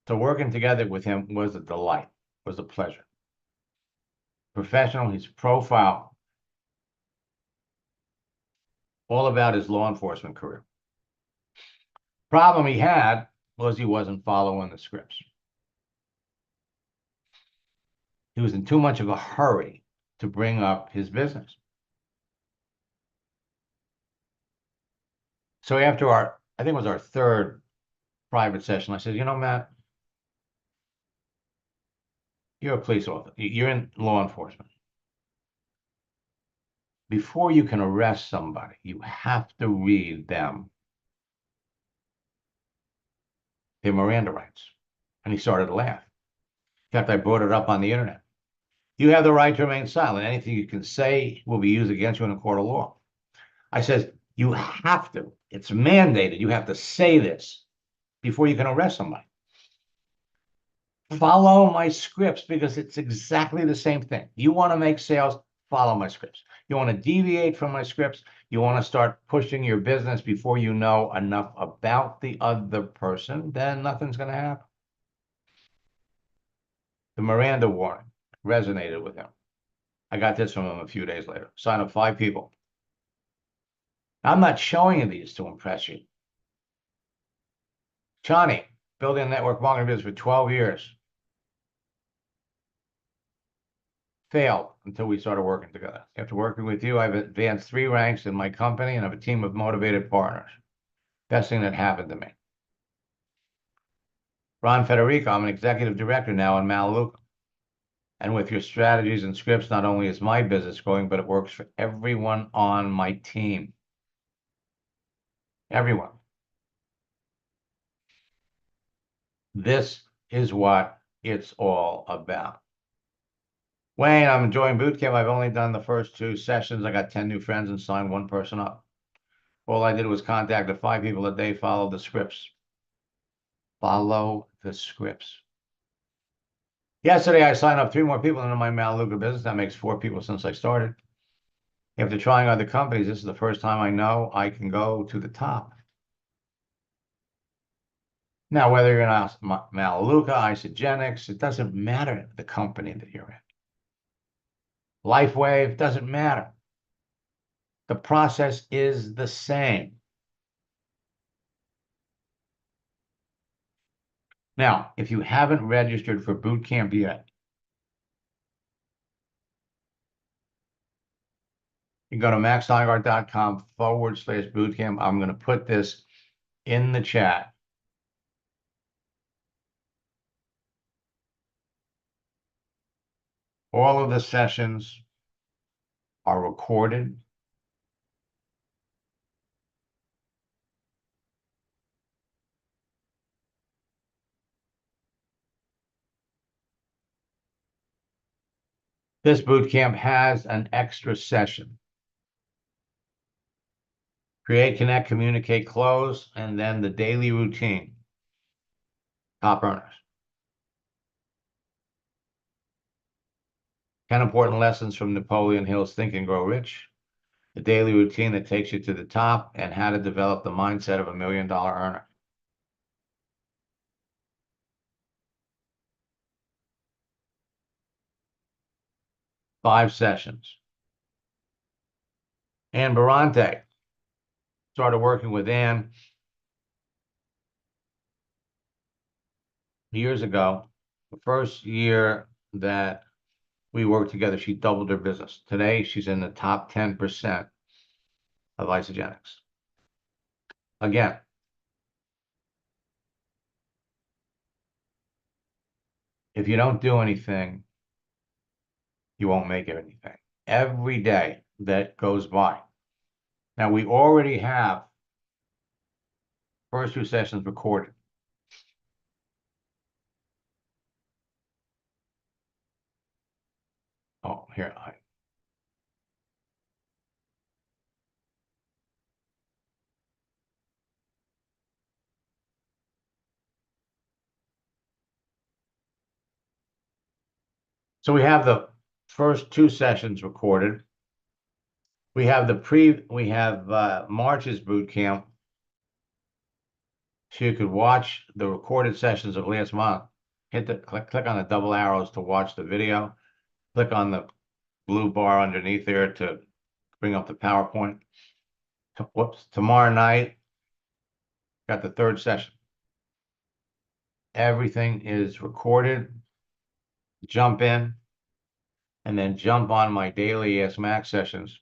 So working together with him was a delight, was a pleasure. Professional, his profile, all about his law enforcement career. Problem he had was he wasn't following the scripts. He was in too much of a hurry to bring up his business. So after I think it was our third private session, I said, you know, Matt, you're a police officer. You're in law enforcement. Before you can arrest somebody, you have to read them their Miranda rights. And he started to laugh. In fact, I brought it up on the internet. You have the right to remain silent. Anything you can say will be used against you in a court of law. I says, you have to. It's mandated. You have to say this before you can arrest somebody. Follow my scripts because it's exactly the same thing. You want to make sales, follow my scripts. You want to deviate from my scripts, you want to start pushing your business before you know enough about the other person, then nothing's going to happen. The Miranda warning resonated with him. I got this from him a few days later. Signed up 5 people. I'm not showing you these to impress you. Johnny, building a network marketing business for 12 years. Failed until we started working together. After working with you, I've advanced 3 ranks in my company and have a team of motivated partners. Best thing that happened to me. Ron Federico, I'm an executive director now in Melaleuca. And with your strategies and scripts, not only is my business growing, but it works for everyone on my team. Everyone. This is what it's all about. Wayne, I'm enjoying boot camp. I've only done the first 2 sessions. I got 10 new friends and signed 1 person up. All I did was contact 5 people a day, follow the scripts. Follow the scripts. Yesterday, I signed up 3 more people into my Melaleuca business. That makes 4 people since I started. After trying other companies, this is the first time I know I can go to the top. Now, whether you're in Melaleuca, Isagenix, it doesn't matter the company that you're in. LifeWave, doesn't matter. The process is the same. Now, if you haven't registered for boot camp yet, you can go to maxnygaard.com/bootcamp. I'm going to put this in the chat. All of the sessions are recorded. This boot camp has an extra session. Create, connect, communicate, close, and then the daily routine. Top earners. 10 important lessons from Napoleon Hill's Think and Grow Rich. The daily routine that takes you to the top, and how to develop the mindset of $1 million earner. Five sessions. Ann Barante. Started working with Ann years ago. The first year that we worked together, she doubled her business. Today, she's in the top 10% of Isagenix. Again, if you don't do anything, you won't make anything. Every day that goes by. Now, we already have first 2 sessions recorded. Oh, here. So we have the first 2 sessions recorded. We have March's boot camp. So you could watch the recorded sessions of last month. Click on the double arrows to watch the video. Click on the blue bar underneath there to bring up the PowerPoint. Tomorrow night, got the 3rd session. Everything is recorded. Jump in, and then jump on my daily Ask Max sessions.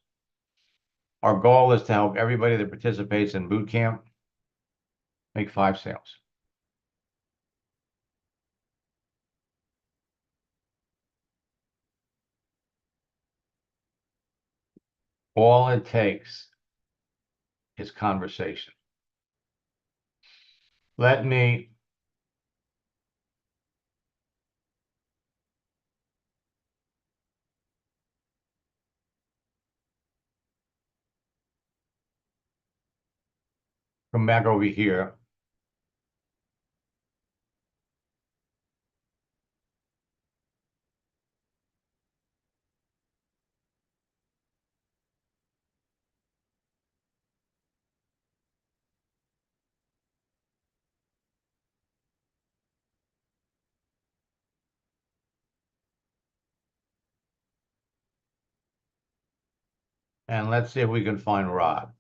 Our goal is to help everybody that participates in boot camp make 5 sales. All it takes is conversation. Let me come back over here. And let's see if we can find Rod.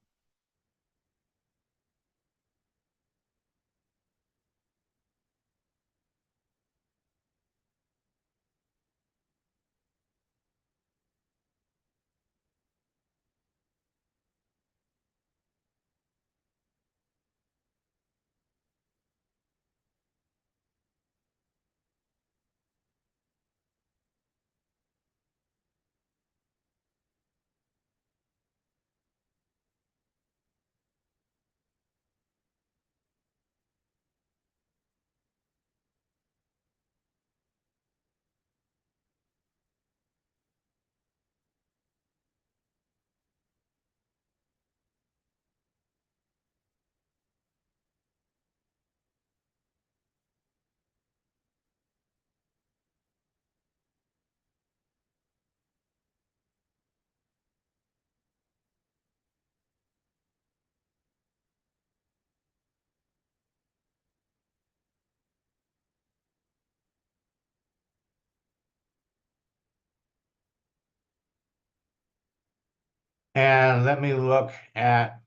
And let me look at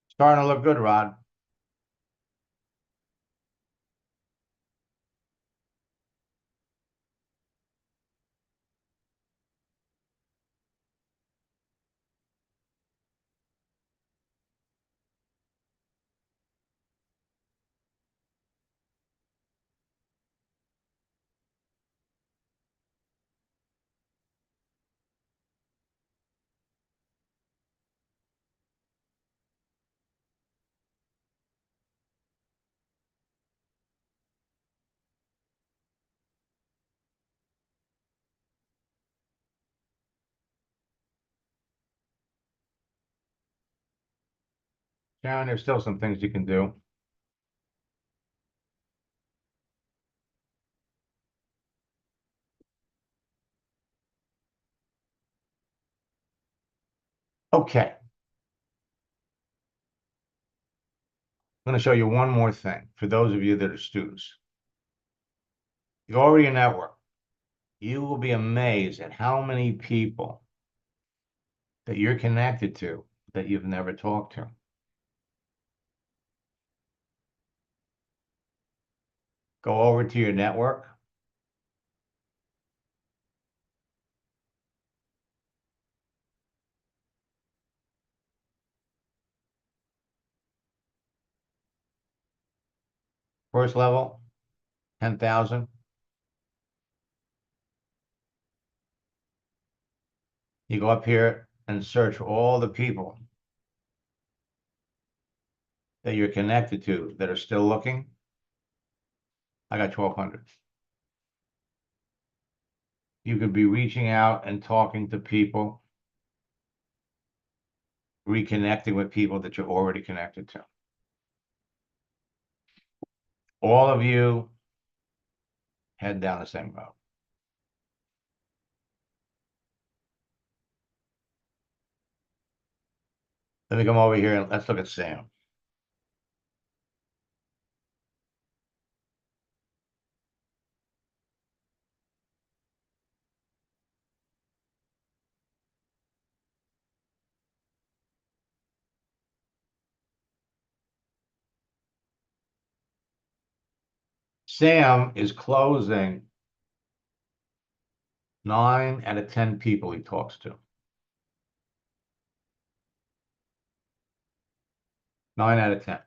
starting to look good, Rod. Sharon, there's still some things you can do. Okay. I'm going to show you one more thing for those of you that are students. You already network. You will be amazed at how many people that you're connected to that you've never talked to. Go over to your network. First level, 10,000. You go up here and search for all the people that you're connected to that are still looking. I got 1,200. You could be reaching out and talking to people, reconnecting with people that you're already connected to. All of you head down the same road. Let me come over here and let's look at Sam. Sam is closing 9 out of 10 people he talks to. 9 out of 10.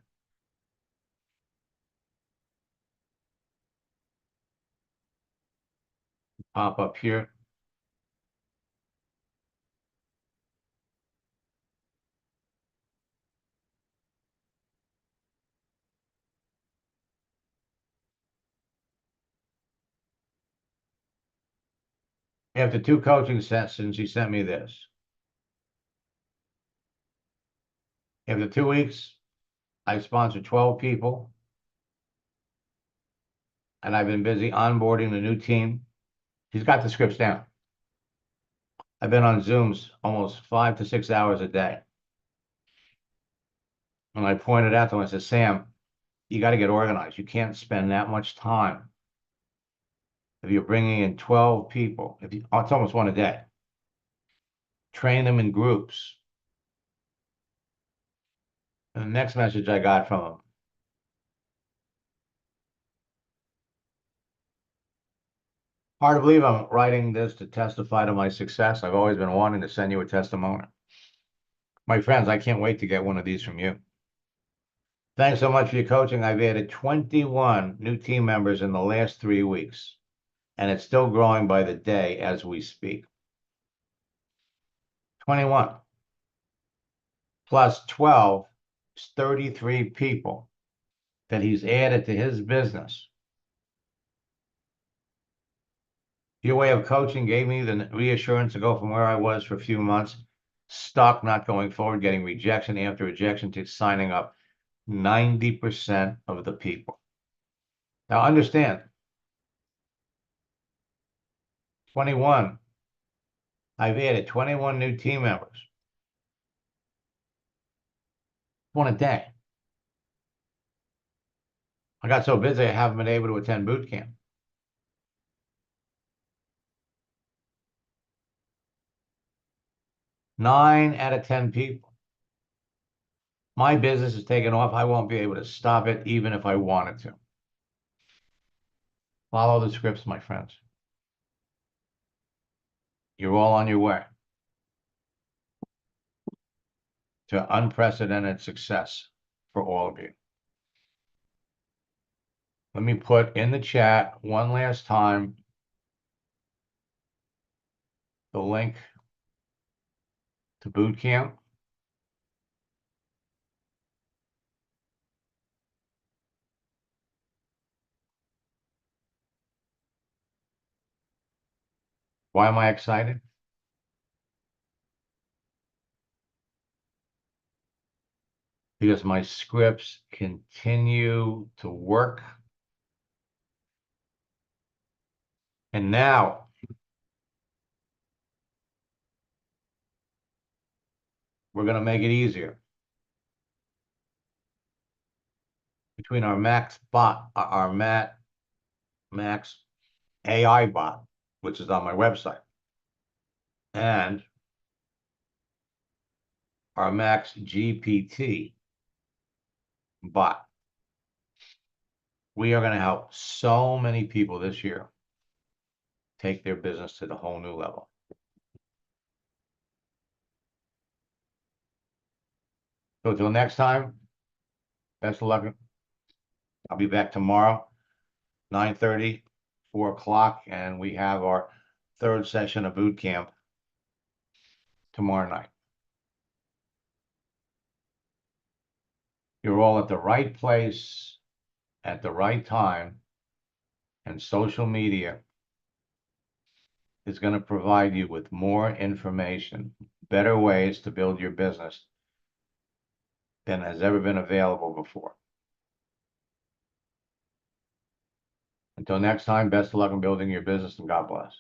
Pop up here. After 2 coaching sessions, he sent me this. After 2 weeks, I sponsored 12 people, and I've been busy onboarding the new team. He's got the scripts down. I've been on Zooms almost 5 to 6 hours a day. And I pointed out to him, I said, Sam, you got to get organized. You can't spend that much time. If you're bringing in 12 people, it's almost one a day. Train them in groups. And the next message I got from him, hard to believe I'm writing this to testify to my success. I've always been wanting to send you a testimonial. My friends, I can't wait to get one of these from you. Thanks so much for your coaching. I've added 21 new team members in the last 3 weeks, and it's still growing by the day as we speak. 21 plus 12 is 33 people that he's added to his business. Your way of coaching gave me the reassurance to go from where I was for a few months, stuck, not going forward, getting rejection after rejection, to signing up 90% of the people. Now understand, 21, I've added 21 new team members. One a day. I got so busy I haven't been able to attend boot camp. Nine out of 10 people. My business is taking off. I won't be able to stop it even if I wanted to. Follow the scripts, my friends. You're all on your way to unprecedented success for all of you. Let me put in the chat one last time the link to boot camp. Why am I excited? Because my scripts continue to work. And now we're going to make it easier. Between our Max bot, our Max AI bot, which is on my website, and our Max GPT bot, we are going to help so many people this year take their business to the whole new level. So until next time, best of luck. I'll be back tomorrow, 9:30, 4 o'clock, and we have our 3rd session of boot camp tomorrow night. You're all at the right place at the right time, and social media is going to provide you with more information, better ways to build your business than has ever been available before. Until next time, best of luck in building your business and God bless.